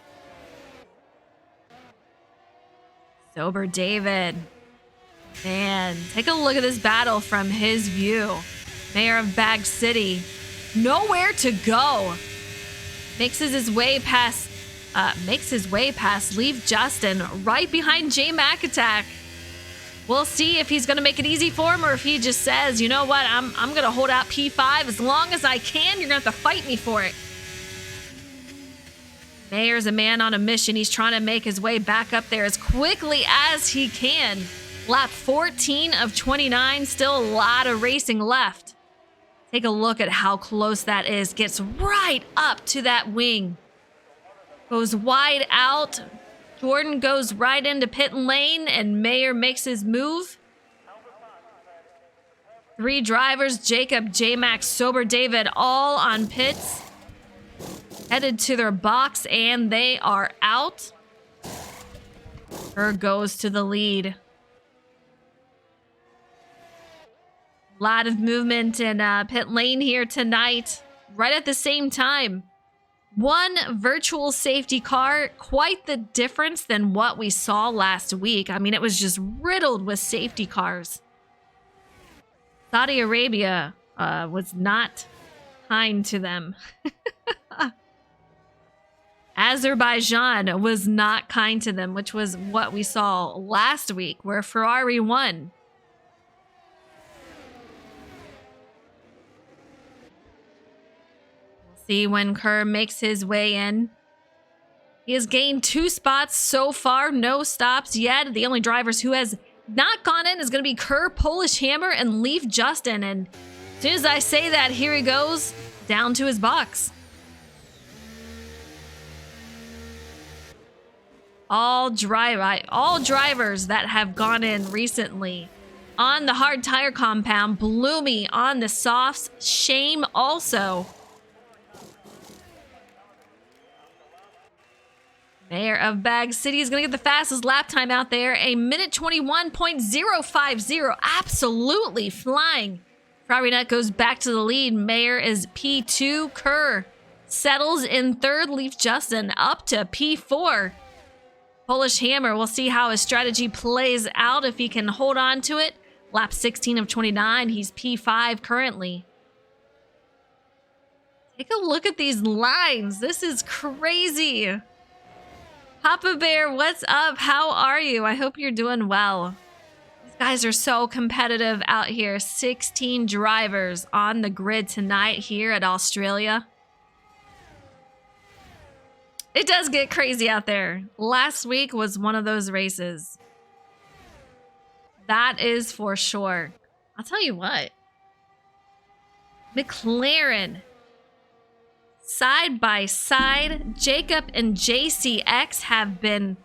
Speaker 1: Sober David. Man, take a look at this battle from his view. Mayor of Bag City, nowhere to go. Makes his way past Leave Justin right behind J-Mac attack. We'll see if he's gonna make it easy for him or if he just says, you know what, I'm gonna hold out P5 as long as I can. You're gonna have to fight me for it. Mayor's a man on a mission. He's trying to make his way back up there as quickly as he can. Lap 14 of 29, still a lot of racing left. Take a look at how close that is. Gets right up to that wing. Goes wide out. Jordan goes right into pit lane and Mayor makes his move. 3 drivers, Jacob, J-Mac, Sober David, all on pits. Headed to their box and they are out. Kerr goes to the lead. A lot of movement in pit lane here tonight. Right at the same time. One virtual safety car, quite the difference than what we saw last week. I mean, it was just riddled with safety cars. Saudi Arabia was not kind to them. Azerbaijan was not kind to them, which was what we saw last week, where Ferrari won. We'll see when Kerr makes his way in. He has gained 2 spots so far, no stops yet. The only drivers who has not gone in is going to be Kerr, Polish Hammer, and Leaf Justin. And as soon as I say that, here he goes. down to his box. All drivers that have gone in recently on the hard tire compound, Bloomy on the softs, Shame also. Mayor of Bag City is going to get the fastest lap time out there, a minute 21.050. Absolutely flying. Frarinet goes back to the lead. Mayor is P2. Kerr settles in third. Leaf Justin up to P4. Polish Hammer, we'll see how his strategy plays out if he can hold on to it. Lap 16 of 29. He's P5 currently. Take a look at these lines. This is crazy. Papa Bear, what's up? How are you? I hope you're doing well. These guys are so competitive out here. 16 drivers on the grid tonight here at Australia. It does get crazy out there. Last week was one of those races. That is for sure. I'll tell you what. McLaren. Side by side, Jacob and JCX have been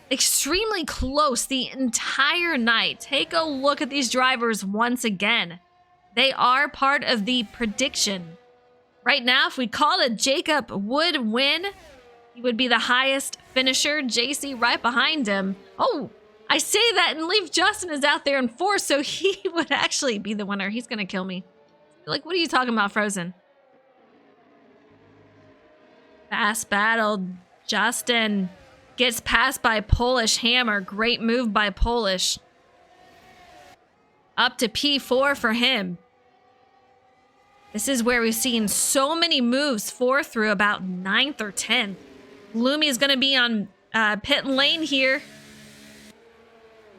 Speaker 1: extremely close the entire night. Take a look at these drivers once again. They are part of the prediction. Right now, if we called it, Jacob would win. He would be the highest finisher. JC right behind him. Oh, I say that, and Leaf Justin is out there in fourth, so he would actually be the winner. He's going to kill me. Like, what are you talking about, Frozen? Fast battle. Justin gets passed by Polish Hammer. Great move by Polish. Up to P4 for him. This is where we've seen so many moves, 4 through about 9th or 10th. Gloomy is going to be on pit lane here.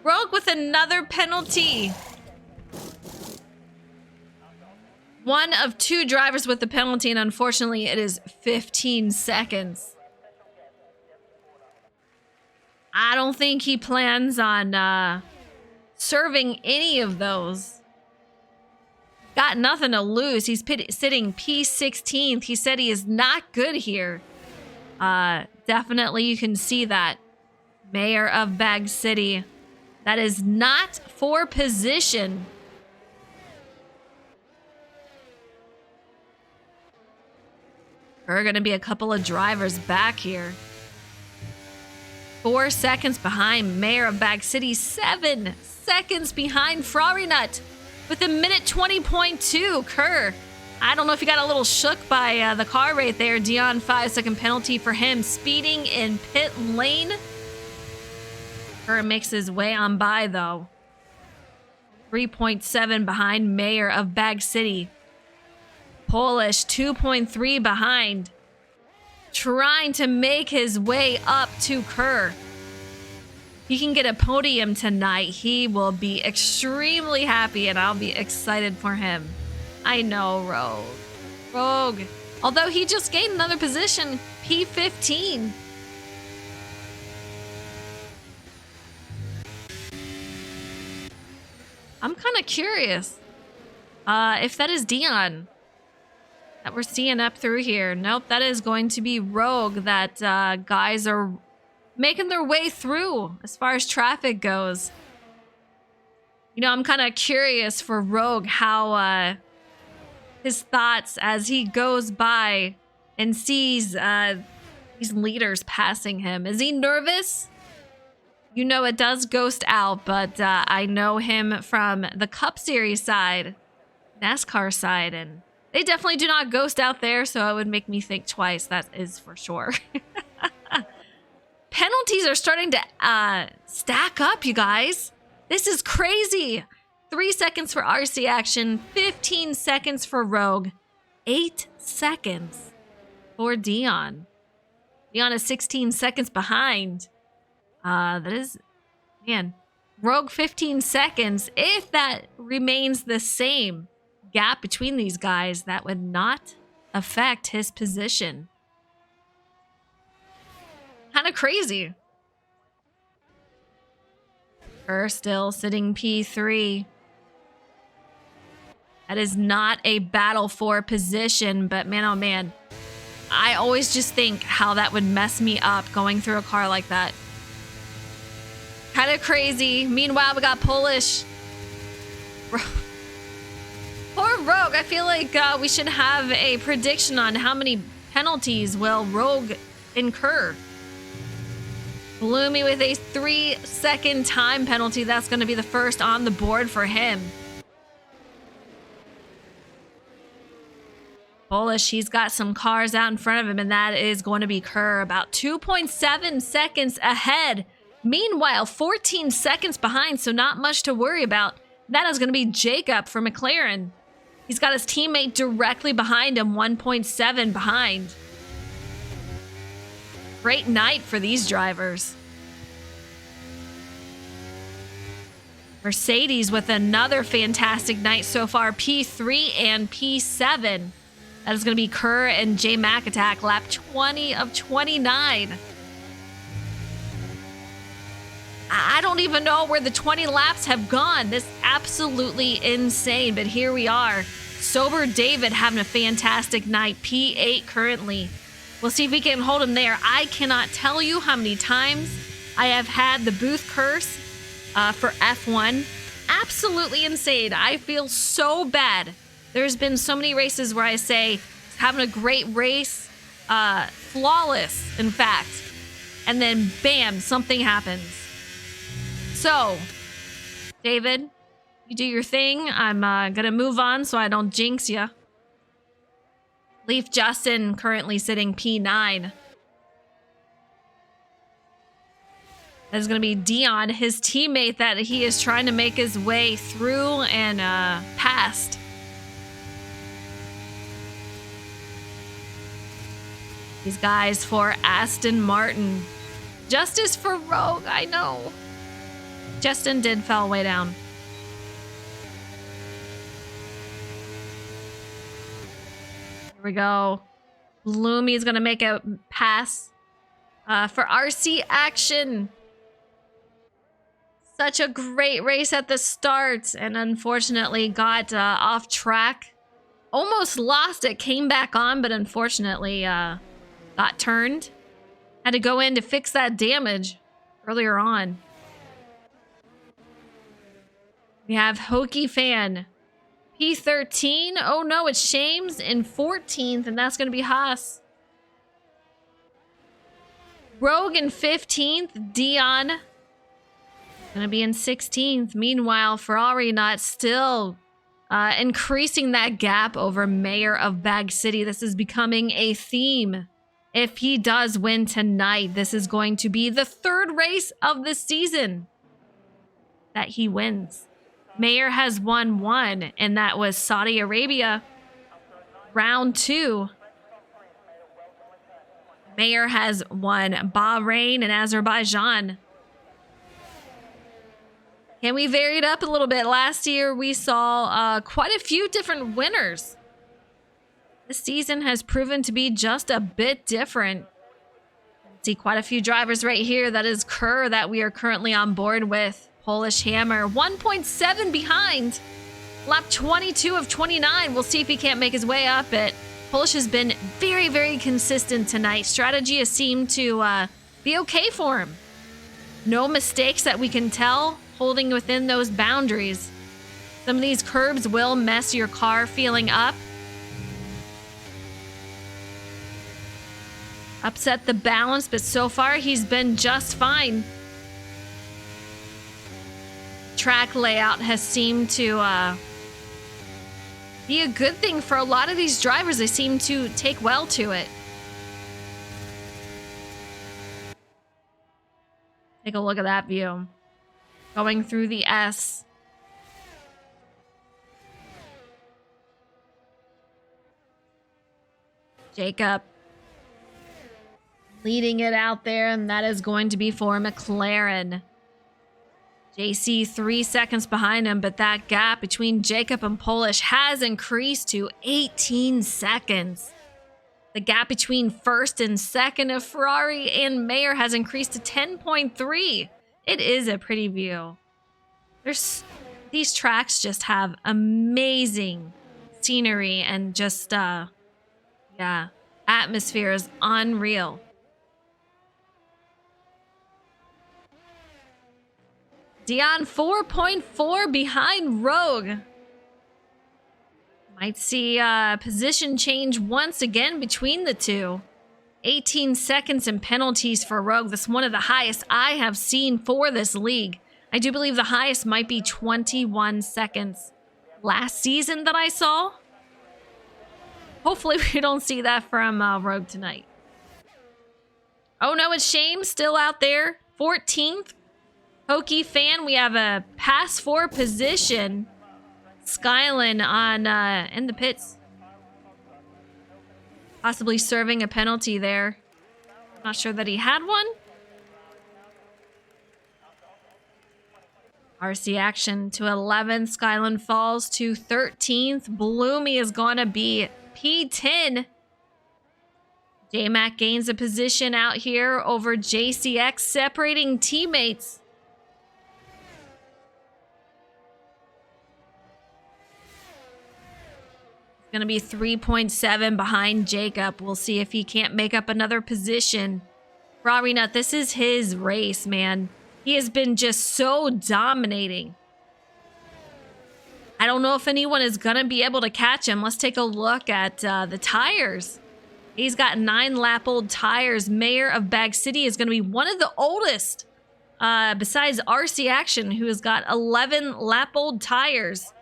Speaker 1: Rogue with another penalty. One of 2 drivers with the penalty, and unfortunately it is 15 seconds. I don't think he plans on serving any of those. Got nothing to lose. He's sitting P16th. He said he is not good here. Definitely you can see that. Mayor of Bag City. That is not for position. There are going to be a couple of drivers back here. 4 seconds behind Mayor of Bag City. 7 seconds behind Frarinet with a minute 20.2. Kerr, I don't know if he got a little shook by the car right there. Dion, 5-second penalty for him. Speeding in pit lane. Kerr makes his way on by, though. 3.7 behind Mayor of Bag City. Polish 2.3 behind. Trying to make his way up to Kerr. He can get a podium tonight. He will be extremely happy, and I'll be excited for him. I know, Rogue. Although he just gained another position, P15. I'm kind of curious if that is Dion that we're seeing up through here. Nope, that is going to be Rogue that guys are making their way through as far as traffic goes. You know, I'm kind of curious for Rogue how his thoughts as he goes by and sees these leaders passing him. Is he nervous? You know, it does ghost out, but I know him from the Cup Series side, NASCAR side, and they definitely do not ghost out there, so it would make me think twice. That is for sure. Penalties are starting to stack up, you guys. This is crazy. 3 seconds for RC Action, 15 seconds for Rogue, 8 seconds for Dion. Dion is 16 seconds behind. That is, man, Rogue 15 seconds. If that remains the same gap between these guys, that would not affect his position. Kind of crazy. Kerr still sitting P3. That is not a battle for position, but man, oh man. I always just think how that would mess me up going through a car like that. Kind of crazy. Meanwhile, we got Polish. Poor Rogue. I feel like we should have a prediction on how many penalties will Rogue incur. Bloomy with a 3-second time penalty. That's going to be the first on the board for him. Polish, he's got some cars out in front of him, and that is going to be Kerr, about 2.7 seconds ahead. Meanwhile, 14 seconds behind, so not much to worry about. That is going to be Jacob for McLaren. He's got his teammate directly behind him, 1.7 behind. Great night for these drivers. Mercedes with another fantastic night so far, P3 and P7. That is going to be Kerr and J Mac Attack, lap 20 of 29. I don't even know where the 20 laps have gone. This is absolutely insane, but here we are. Sober David having a fantastic night, P8 currently. We'll see if we can hold him there. I cannot tell you how many times I have had the booth curse for F1. Absolutely insane. I feel so bad. There's been so many races where I say, having a great race, flawless, in fact. And then, bam, something happens. So, David, you do your thing. I'm going to move on so I don't jinx you. Leaf Justin currently sitting P9. That is going to be Dion, his teammate that he is trying to make his way through and past. These guys for Aston Martin. Justice for Rogue, I know. Justin did fall way down. Here we go. Bloomy is going to make a pass for RC Action. Such a great race at the start, and unfortunately got off track. Almost lost it, came back on, but unfortunately got turned. Had to go in to fix that damage earlier on. We have Hokey Fan. P13. Oh no, it's Shames in 14th, and that's going to be Haas. Rogue in 15th. Dion going to be in 16th. Meanwhile, Ferrari not still increasing that gap over Mayor of Bag City. This is becoming a theme. If he does win tonight, this is going to be the third race of the season that he wins. Mayor has won one, and that was Saudi Arabia, round 2. Mayor has won Bahrain and Azerbaijan. Can we vary it up a little bit? Last year, we saw quite a few different winners. This season has proven to be just a bit different. See quite a few drivers right here. That is Kerr that we are currently on board with. Polish Hammer, 1.7 behind. Lap 22 of 29. We'll see if he can't make his way up. But Polish has been very, very consistent tonight. Strategy has seemed to be okay for him. No mistakes that we can tell, holding within those boundaries. Some of these curbs will mess your car feeling up. Upset the balance, but so far he's been just fine. Track layout has seemed to be a good thing for a lot of these drivers. They seem to take well to it. Take a look at that view. Going through the S. Jacob leading it out there, and that is going to be for McLaren. JC 3 seconds behind him, but that gap between Jacob and Polish has increased to 18 seconds. The gap between first and second of Ferrari and Mayer has increased to 10.3. It is a pretty view. These tracks just have amazing scenery and just, yeah, atmosphere is unreal. Dion 4.4 behind Rogue. Might see position change once again between the two. 18 seconds in penalties for Rogue. That's one of the highest I have seen for this league. I do believe the highest might be 21 seconds last season that I saw. Hopefully we don't see that from Rogue tonight. Oh no, it's Shame still out there. 14th. Pokey fan, we have a pass for position. Skylan on in the pits. Possibly serving a penalty there. Not sure that he had one. RC action to 11th. Skylan falls to 13th. Bloomy is going to be P10. J-Mac gains a position out here over JCX, separating teammates. Going to be 3.7 behind Jacob. We'll see if he can't make up another position. Ferrari Nut, this is his race, man. He has been just so dominating. I don't know if anyone is going to be able to catch him. Let's take a look at the tires. He's got 9-lap-old tires. Mayor of Bag City is going to be one of the oldest, besides RC Action, who has got 11-lap-old tires.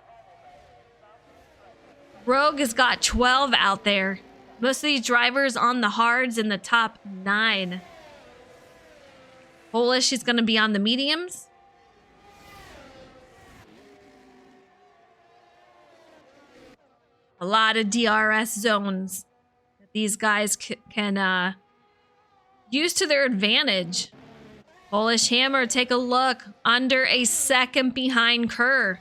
Speaker 1: Rogue has got 12 out there. Most of these drivers on the hards in the top 9. Polish is going to be on the mediums. A lot of DRS zones that these guys can use to their advantage. Polish Hammer, take a look. Under a second behind Kerr.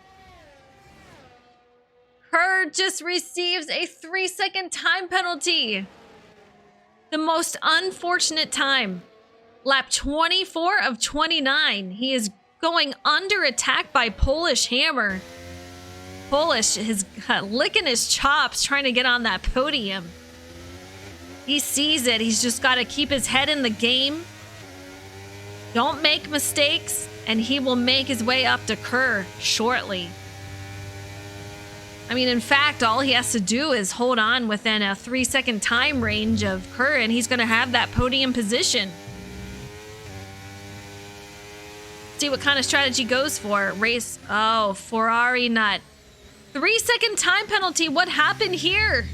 Speaker 1: Kerr just receives a 3-second time penalty. The most unfortunate time. Lap 24 of 29. He is going under attack by Polish Hammer. Polish is licking his chops trying to get on that podium. He sees it. He's just got to keep his head in the game. Don't make mistakes, and he will make his way up to Kerr shortly. I mean, in fact, all he has to do is hold on within a 3-second time range of Kerr, and he's going to have that podium position. See what kind of strategy goes for. Race. Oh, Ferrari Nut. 3-second time penalty. What happened here?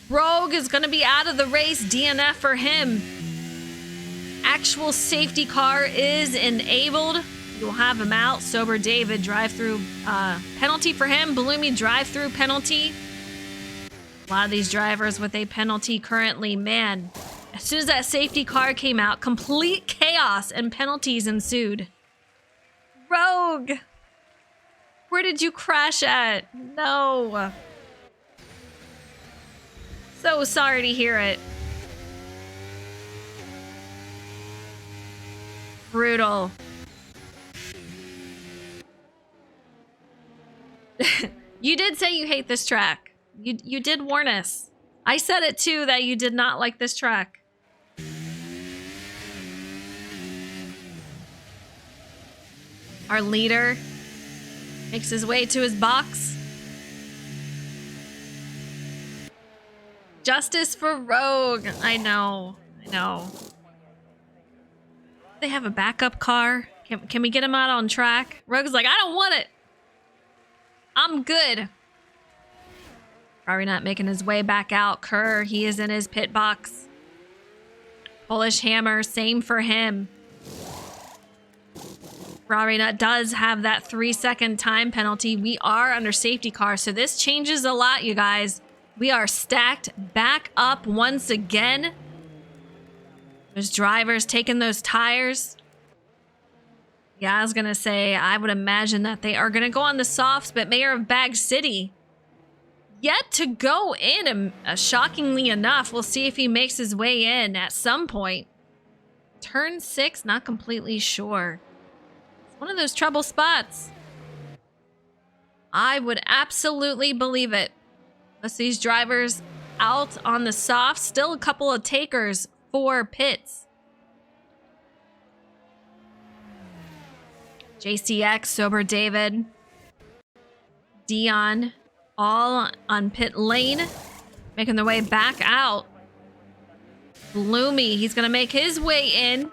Speaker 1: Rogue is going to be out of the race. DNF for him. Actual safety car is enabled. We'll have him out. Sober David, drive-through penalty for him. Bloomy, drive-through penalty. A lot of these drivers with a penalty currently. Man, as soon as that safety car came out, complete chaos and penalties ensued. Rogue! Where did you crash at? No. So sorry to hear it. Brutal. You did say you hate this track. You did warn us. I said it too, that you did not like this track. Our leader makes his way to his box. Justice for Rogue. I know. They have a backup car. Can we get him out on track? Rogue's like, I don't want it. I'm good. Probably not making his way back out. Kerr, he is in his pit box. Polish Hammer, same for him. Ferrari Nut does have that 3-second time penalty. We are under safety car, so this changes a lot, you guys. We are stacked back up once again. There's drivers taking those tires. Yeah, I was going to say, I would imagine that they are going to go on the softs, but Mayor of Bag City yet to go in, shockingly enough. We'll see if he makes his way in at some point. Turn 6, not completely sure. It's one of those trouble spots. I would absolutely believe it. Let's see these drivers out on the soft. Still a couple of takers for pits. JCX, Sober David, Dion, all on pit lane, making their way back out. Bloomy, he's going to make his way in.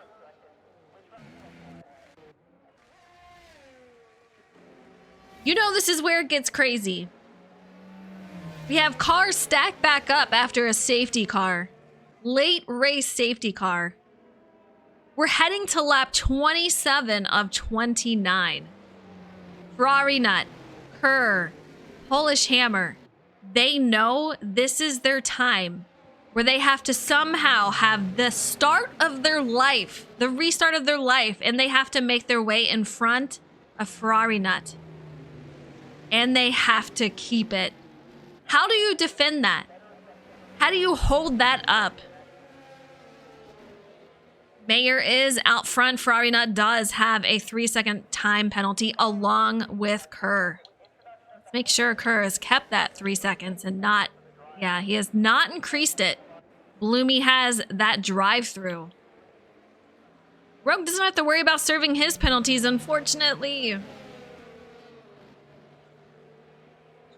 Speaker 1: You know this is where it gets crazy. We have cars stacked back up after a safety car. Late race safety car. We're heading to lap 27 of 29. Ferrari Nut, Kerr, Polish Hammer. They know this is their time where they have to somehow have the start of their life, the restart of their life, and they have to make their way in front of Ferrari Nut. And they have to keep it. How do you defend that? How do you hold that up? Mayer is out front. Ferrari Nut does have a 3-second time penalty along with Kerr. Let's make sure Kerr has kept that 3 seconds and not, yeah, he has not increased it. Bloomy has that drive-through. Rogue doesn't have to worry about serving his penalties, unfortunately.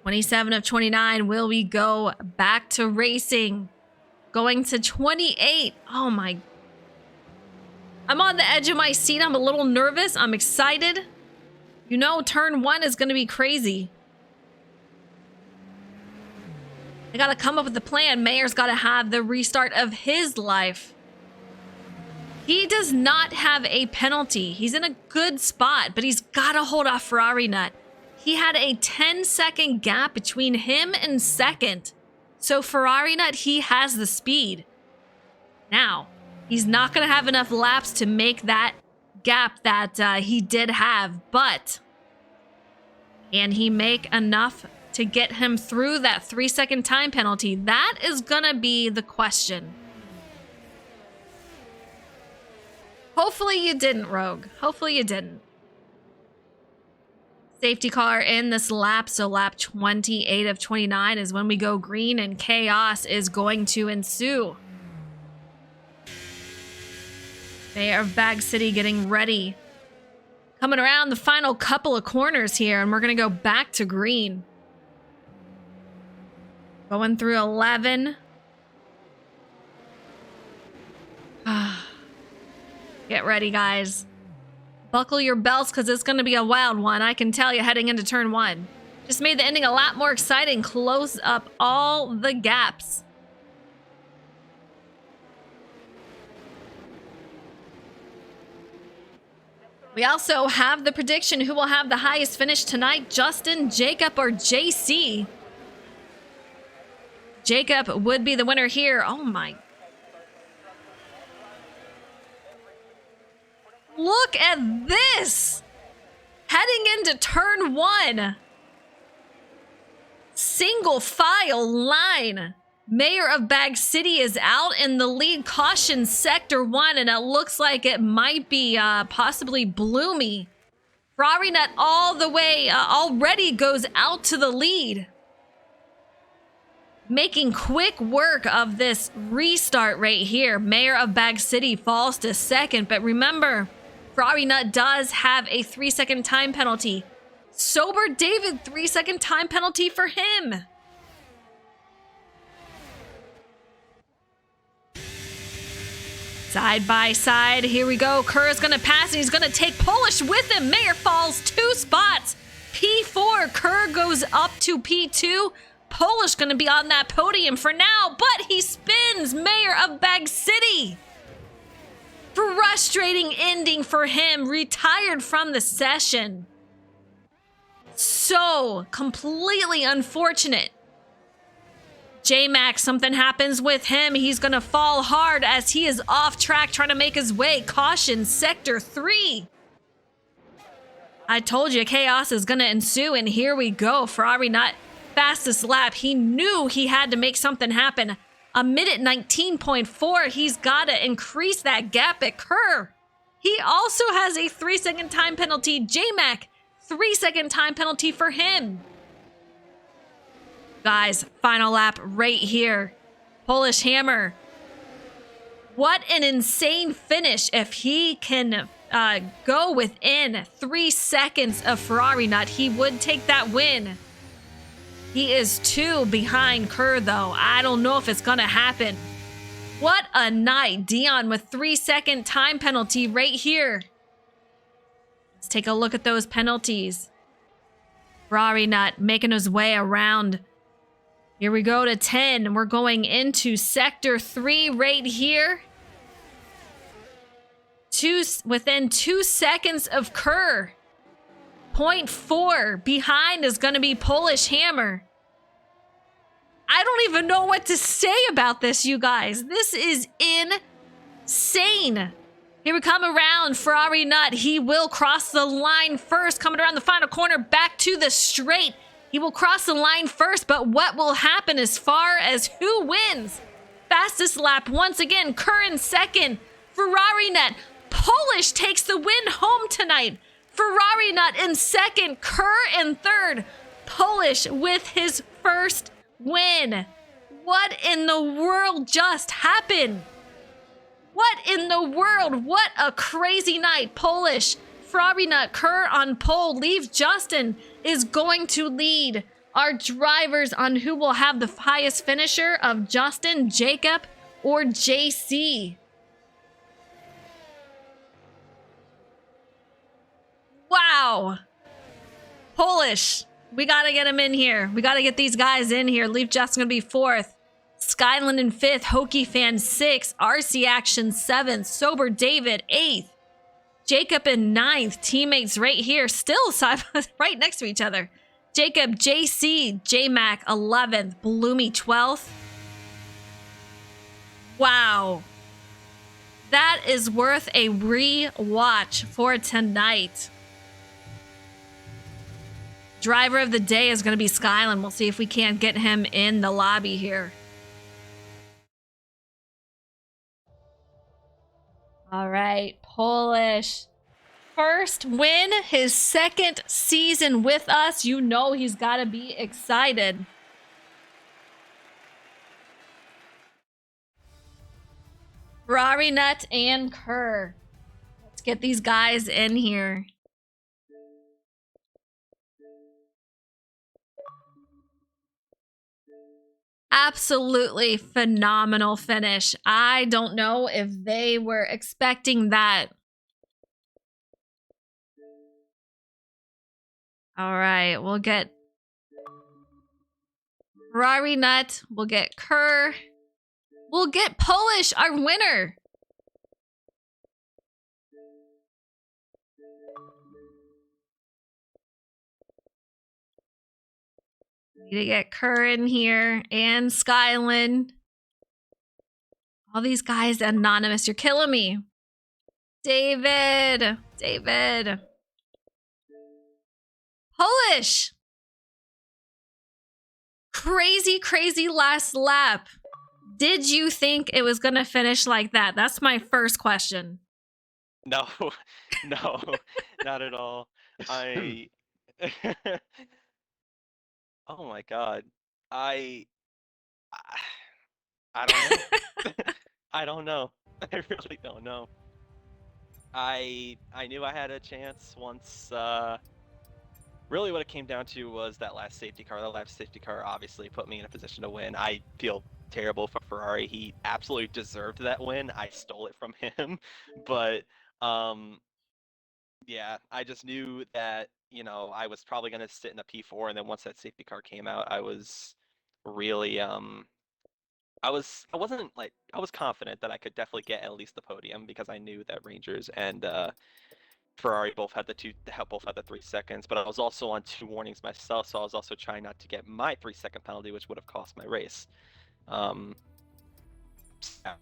Speaker 1: 27 of 29. Will we go back to racing? Going to 28. Oh my. I'm on the edge of my seat. I'm a little nervous. I'm excited. You know, turn 1 is going to be crazy. I got to come up with a plan. Mayer's got to have the restart of his life. He does not have a penalty. He's in a good spot, but he's got to hold off Ferrari Nut. He had a 10-second gap between him and second. So Ferrari Nut, he has the speed. Now, he's not going to have enough laps to make that gap that he did have. But can he make enough to get him through that 3-second time penalty? That is going to be the question. Hopefully you didn't, Rogue. Hopefully you didn't. Safety car in this lap, so lap 28 of 29 is when we go green and chaos is going to ensue. Mayor of Bag City getting ready. Coming around the final couple of corners here, and we're going to go back to green. Going through 11. Get ready, guys. Buckle your belts because it's going to be a wild one. I can tell you heading into turn 1. Just made the ending a lot more exciting. Close up all the gaps. We also have the prediction who will have the highest finish tonight. Justin, Jacob, or JC. Jacob would be the winner here. Oh my. Look at this! Heading into turn 1. Single file line. Mayor of Bag City is out in the lead. Caution sector 1, and it looks like it might be possibly Bloomy. Ferrari Nut all the way already goes out to the lead. Making quick work of this restart right here. Mayor of Bag City falls to second, but remember, Ferrari Nut does have a 3-second time penalty. Sober David, 3-second time penalty for him. Side by side, here we go. Kerr is going to pass, and he's going to take Polish with him. Mayor falls 2 spots. P4, Kerr goes up to P2. Polish going to be on that podium for now, but he spins. Mayor of Bag City. Frustrating ending for him. Retired from the session. So completely unfortunate. J-Max, something happens with him. He's going to fall hard as he is off track trying to make his way. Caution, sector 3. I told you chaos is going to ensue, and here we go. Ferrari Nut, fastest lap. He knew he had to make something happen. 1:19.4. He's got to increase that gap at Kerr. He also has a 3-second time penalty. J-Mac, 3-second time penalty for him. Guys, final lap right here. Polish Hammer. What an insane finish if he can go within 3 seconds of Ferrari Nut. He would take that win. He is 2 behind Kerr, though. I don't know if it's going to happen. What a night. Dion with 3-second time penalty right here. Let's take a look at those penalties. Ferrari Nut making his way around. Here we go to 10. We're going into sector 3 right here. Within 2 seconds of Kerr. 0.4 behind is going to be Polish Hammer. I don't even know what to say about this, you guys. This is insane. Here we come around. Ferrari Nut. He will cross the line first. Coming around the final corner back to the straight. He will cross the line first, but what will happen as far as who wins? Fastest lap once again. Kerr in second. Ferrari Nut. Polish takes the win home tonight. Ferrari Nut in second. Kerr in third. Polish with his first win. What in the world just happened? What in the world? What a crazy night. Polish, Ferrari Nut, Kerr on pole. Leave Justin is going to lead our drivers on who will have the highest finisher of Justin, Jacob, or JC. Wow. Polish. We got to get him in here. We got to get these guys in here. Leaf Justin going to be 4th. Skyland in 5th. Hokey Fan 6th. RC Action 7th. Sober David 8th. Jacob in 9th. Teammates right here. Still side right next to each other. Jacob, JC, JMac 11th. Bloomy 12th. Wow. That is worth a re-watch for tonight. Driver of the day is going to be Skyland. We'll see if we can't get him in the lobby here. All right, Polish. First win, his second season with us. You know he's got to be excited. Ferrari Nut and Kerr. Let's get these guys in here. Absolutely phenomenal finish. I don't know if they were expecting that. All right, we'll get Ferrari Nut. We'll get Kerr. We'll get Polish, our winner. Need to get Kerr in here and Skyland. All these guys anonymous. You're killing me. David. Polish. Crazy last lap. Did you think it was going to finish like that? That's my first question.
Speaker 3: No, not at all. Oh my God. I don't know. I don't know. I really don't know. I knew I had a chance once. Really what it came down to was that last safety car. That last safety car obviously put me in a position to win. I feel terrible for Ferrari. He absolutely deserved that win. I stole it from him. But yeah, I just knew that, you know, I was probably going to sit in a P4, and then once that safety car came out, I was really I was confident that I could definitely get at least the podium, because I knew that Rangers and Ferrari both had the 3 seconds, but I was also on 2 warnings myself, so I was also trying not to get my 3-second penalty, which would have cost my race.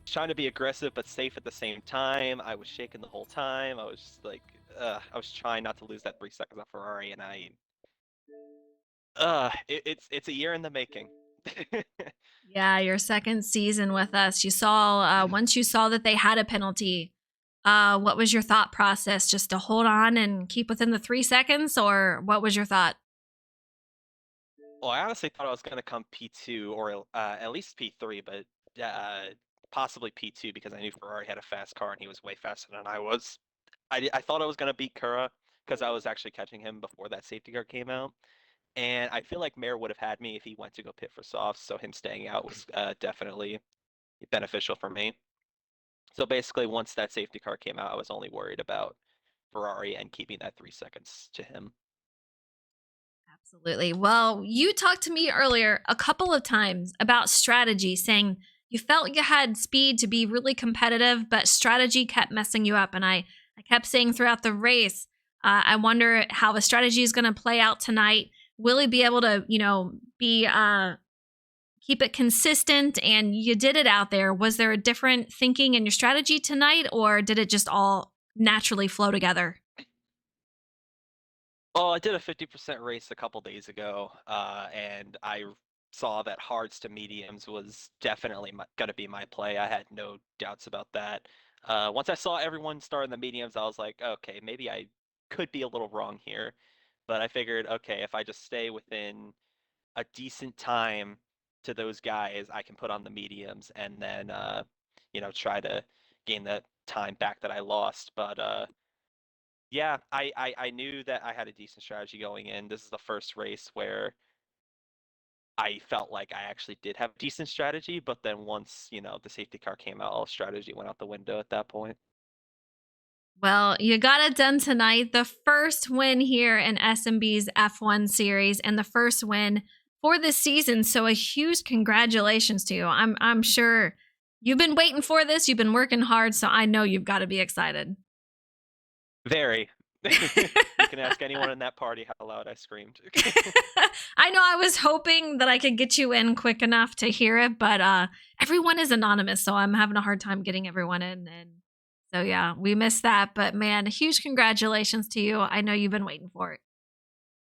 Speaker 3: Trying to be aggressive but safe at the same time. I was shaking the whole time. I was just like, I was trying not to lose that 3 seconds on Ferrari, and it's a year in the making.
Speaker 1: Yeah, your second season with us. You saw once you saw that they had a penalty. What was your thought process? Just to hold on and keep within the 3 seconds, or what was your thought?
Speaker 3: Well, I honestly thought I was going to come P2 or at least P3, but possibly P2 because I knew Ferrari had a fast car and he was way faster than I was. I thought I was going to beat Kura because I was actually catching him before that safety car came out. And I feel like Mayer would have had me if he went to go pit for softs, so him staying out was definitely beneficial for me. So basically, once that safety car came out, I was only worried about Ferrari and keeping that 3 seconds to him.
Speaker 1: Absolutely. Well, you talked to me earlier a couple of times about strategy, saying you felt you had speed to be really competitive, but strategy kept messing you up. And I kept saying throughout the race, I wonder how the strategy is going to play out tonight. Will he be able to, be keep it consistent? And you did it out there. Was there a different thinking in your strategy tonight, or did it just all naturally flow together?
Speaker 3: Oh, I did a 50% race a couple days ago, and I saw that hards to mediums was definitely going to be my play. I had no doubts about that. Once I saw everyone start in the mediums, I was like, okay, maybe I could be a little wrong here. But I figured, okay, if I just stay within a decent time to those guys, I can put on the mediums and then, try to gain the time back that I lost. But yeah, I knew that I had a decent strategy going in. This is the first race where I felt like I actually did have a decent strategy, but then once, the safety car came out, all strategy went out the window at that point.
Speaker 1: Well, you got it done tonight. The first win here in SnB's F1 series and the first win for this season. So a huge congratulations to you. I'm sure you've been waiting for this. You've been working hard, so I know you've got to be excited.
Speaker 3: Very. You can ask anyone in that party how loud I screamed.
Speaker 1: I know I was hoping that I could get you in quick enough to hear it, but everyone is anonymous, so I'm having a hard time getting everyone in. And so yeah, we missed that. But man, huge congratulations to you. I know you've been waiting for it.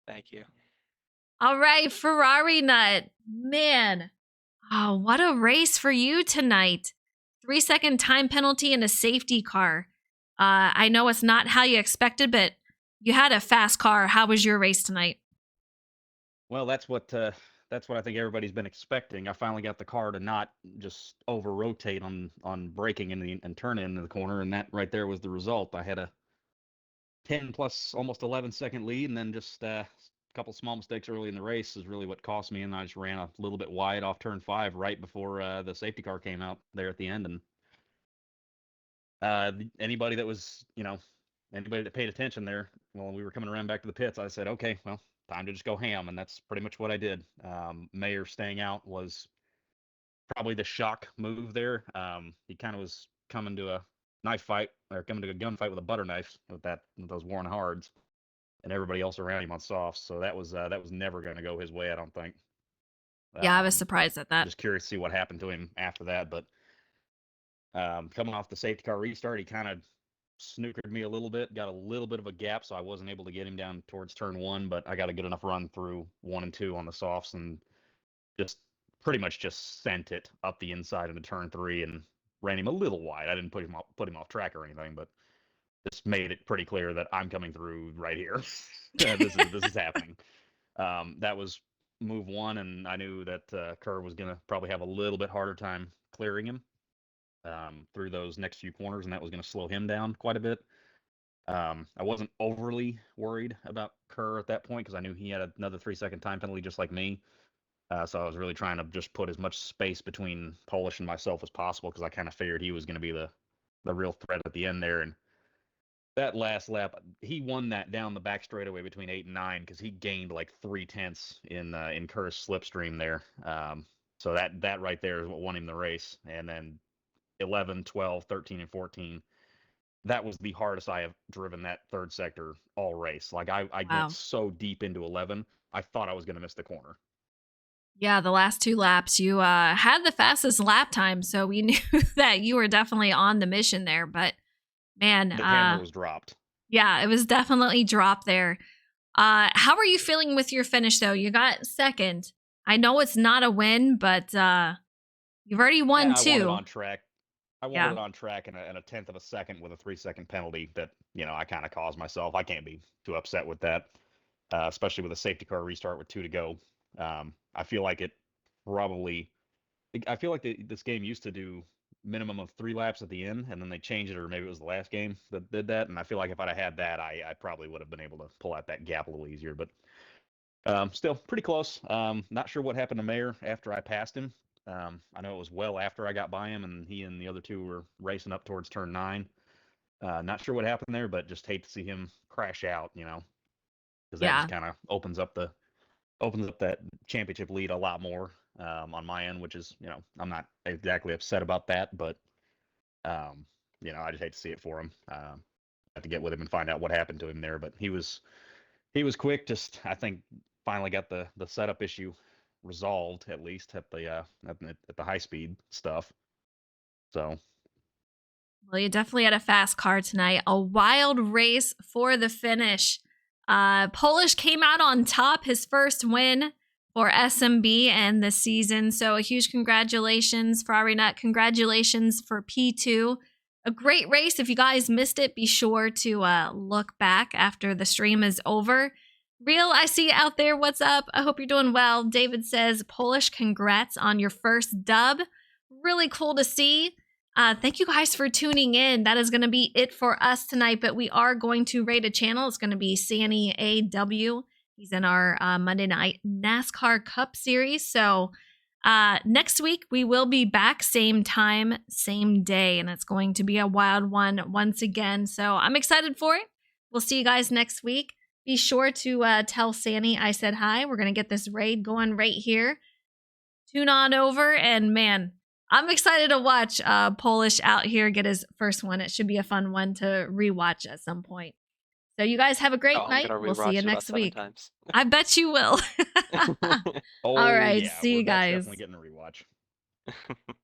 Speaker 3: Thank you.
Speaker 1: All right, Ferrari Nut. Man, oh, what a race for you tonight. 3 second time penalty and a safety car. I know it's not how you expected, but you had a fast car. How was your race tonight?
Speaker 4: Well, that's what I think everybody's been expecting. I finally got the car to not just over rotate on braking and turn into the corner, and that right there was the result. I had a 10 plus almost 11-second lead, and then just a couple small mistakes early in the race is really what cost me, and I just ran a little bit wide off turn 5 right before the safety car came out there at the end, and anybody that was anybody that paid attention there when we were coming around back to the pits, I said, okay, well, time to just go ham, and that's pretty much what I did. Mayer staying out was probably the shock move there. He kind of was coming to a knife fight or coming to a gunfight with a butter knife with those Warren Hards and everybody else around him on softs. So that was never going to go his way, I don't think.
Speaker 1: Yeah, I was surprised at that.
Speaker 4: Just curious to see what happened to him after that, but coming off the safety car restart, he kind of snookered me a little bit, got a little bit of a gap, so I wasn't able to get him down towards turn 1, but I got a good enough run through 1 and 2 on the softs and just pretty much just sent it up the inside into turn 3 and ran him a little wide. I didn't put him off track or anything, but just made it pretty clear that I'm coming through right here. This is happening. That was move 1, and I knew that Kerr was gonna probably have a little bit harder time clearing him through those next few corners, and that was going to slow him down quite a bit. I wasn't overly worried about Kerr at that point because I knew he had another 3 second time penalty just like me. So I was really trying to just put as much space between Polish and myself as possible because I kind of figured he was going to be the real threat at the end there. And that last lap, he won that down the back straightaway between 8 and 9 because he gained like 3/10 in Kerr's slipstream there. So that right there is what won him the race. And then 11, 12, 13, and 14. That was the hardest I have driven that third sector all race. Like I went
Speaker 1: Wow.
Speaker 4: so deep into 11, I thought I was going to miss the corner.
Speaker 1: Yeah, the last two laps, you had the fastest lap time, so we knew that you were definitely on the mission there. But man,
Speaker 4: The hammer was dropped.
Speaker 1: yeah, it was definitely dropped there. How are you feeling with your finish though? You got second. I know it's not a win, but you've already won
Speaker 4: Yeah, I wanted
Speaker 1: two.
Speaker 4: on track. I wanted
Speaker 1: Yeah.
Speaker 4: it on track in a tenth of a second with a 3 second penalty that I kind of caused myself. I can't be too upset with that, especially with a safety car restart with 2 to go. I feel like it probably. I feel like this game used to do minimum of 3 laps at the end, and then they changed it, or maybe it was the last game that did that. And I feel like if I'd have had that, I probably would have been able to pull out that gap a little easier. But still pretty close. Not sure what happened to Mayer after I passed him. I know it was well after I got by him, and he and the other two were racing up towards turn 9. Not sure what happened there, but just hate to see him crash out, because that
Speaker 1: Yeah.
Speaker 4: just kind of opens up that championship lead a lot more on my end, which is, I'm not exactly upset about that, but I just hate to see it for him. Have to get with him and find out what happened to him there, but he was quick. Just I think finally got the setup issue resolved, at least at the high speed stuff. So
Speaker 1: Well, you definitely had a fast car tonight. A wild race for the finish. Polish came out on top, his first win for SnB and the season. So a huge congratulations for Arinut. Congratulations for P2. A great race. If you guys missed it, be sure to look back after the stream is over. Real, I see you out there. What's up? I hope you're doing well. David says, Polish, congrats on your first dub. Really cool to see. Thank you guys for tuning in. That is going to be it for us tonight, but we are going to raid a channel. It's going to be Sanny AW. He's in our Monday night NASCAR Cup series. So next week we will be back, same time, same day, and it's going to be a wild one once again. So I'm excited for it. We'll see you guys next week. Be sure to tell Sanny I said hi. We're going to get this raid going right here. Tune on over, and man, I'm excited to watch Polish out here get his first one. It should be a fun one to rewatch at some point. So you guys have a great night. We'll see you next week.
Speaker 3: Times.
Speaker 1: I bet you will. All right.
Speaker 4: yeah,
Speaker 1: See you
Speaker 4: that's
Speaker 1: guys.
Speaker 4: definitely getting a rewatch.